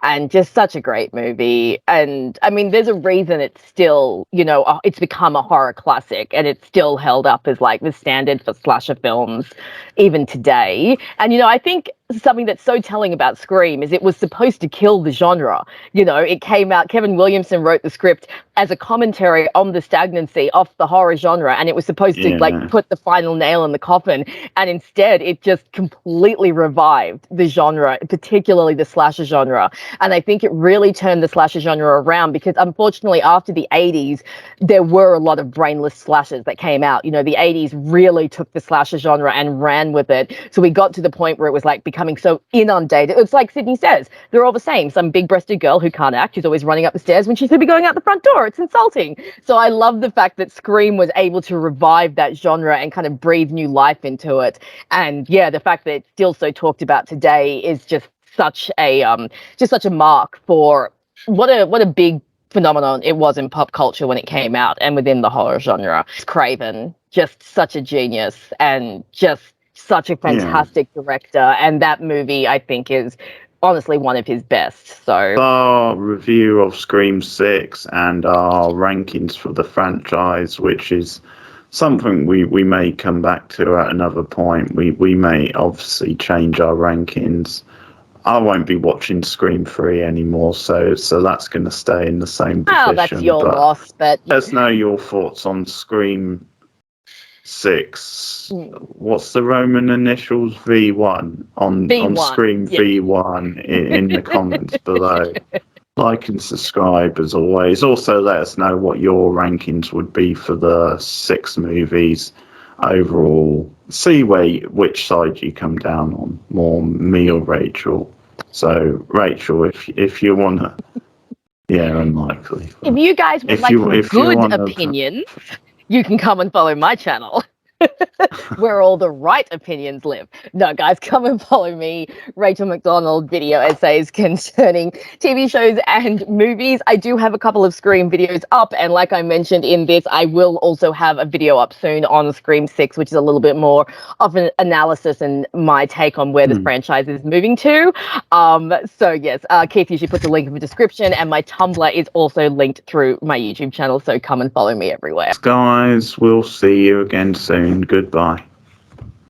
And just such a great movie. And I mean, there's a reason it's still, it's become a horror classic and it's still held up as like the standard for slasher films even today. And, I think something that's so telling about Scream is it was supposed to kill the genre. It came out, Kevin Williamson wrote the script as a commentary on the stagnancy of the horror genre, and it was supposed to like Yeah. put the final nail in the coffin, and instead it just completely revived the genre, particularly the slasher genre. And I think it really turned the slasher genre around because unfortunately after the 80s there were a lot of brainless slashers that came out. The 80s really took the slasher genre and ran with it, so we got to the point where it was like becoming so inundated. It's like Sydney says, they're all the same. Some big-breasted girl who can't act, who's always running up the stairs when she should be going out the front door. It's insulting. So I love the fact that Scream was able to revive that genre and kind of breathe new life into it. And yeah, the fact that it's still so talked about today is such a mark for what a big phenomenon it was in pop culture when it came out and within the horror genre. Craven, just such a genius and just such a Yeah. fantastic director, and that movie I think is honestly one of his best. So Our review of Scream 6 and our rankings for the franchise, which is something we may come back to at another point. We may obviously change our rankings. I won't be watching Scream 3 anymore, so that's going to stay in the same position. that's your loss, but let us know your thoughts on Scream 6. What's the Roman initials? V1 on Scream V1 in the comments below. Like and subscribe as always. Also, let us know what your rankings would be for the 6 movies overall. See which side you come down on, more me or Rachel. So, Rachel, if you want to, yeah, unlikely. If you guys would like some good opinions, you can come and follow my channel. Where all the right opinions live. No, guys, come and follow me, Rachel McDonald, video essays concerning TV shows and movies. I do have a couple of Scream videos up, and like I mentioned in this, I will also have a video up soon on Scream 6, which is a little bit more of an analysis and my take on where this franchise is moving to. So yes, Keith usually puts a link in the description, and my Tumblr is also linked through my YouTube channel, so come and follow me everywhere. Guys, we'll see you again soon. Goodbye.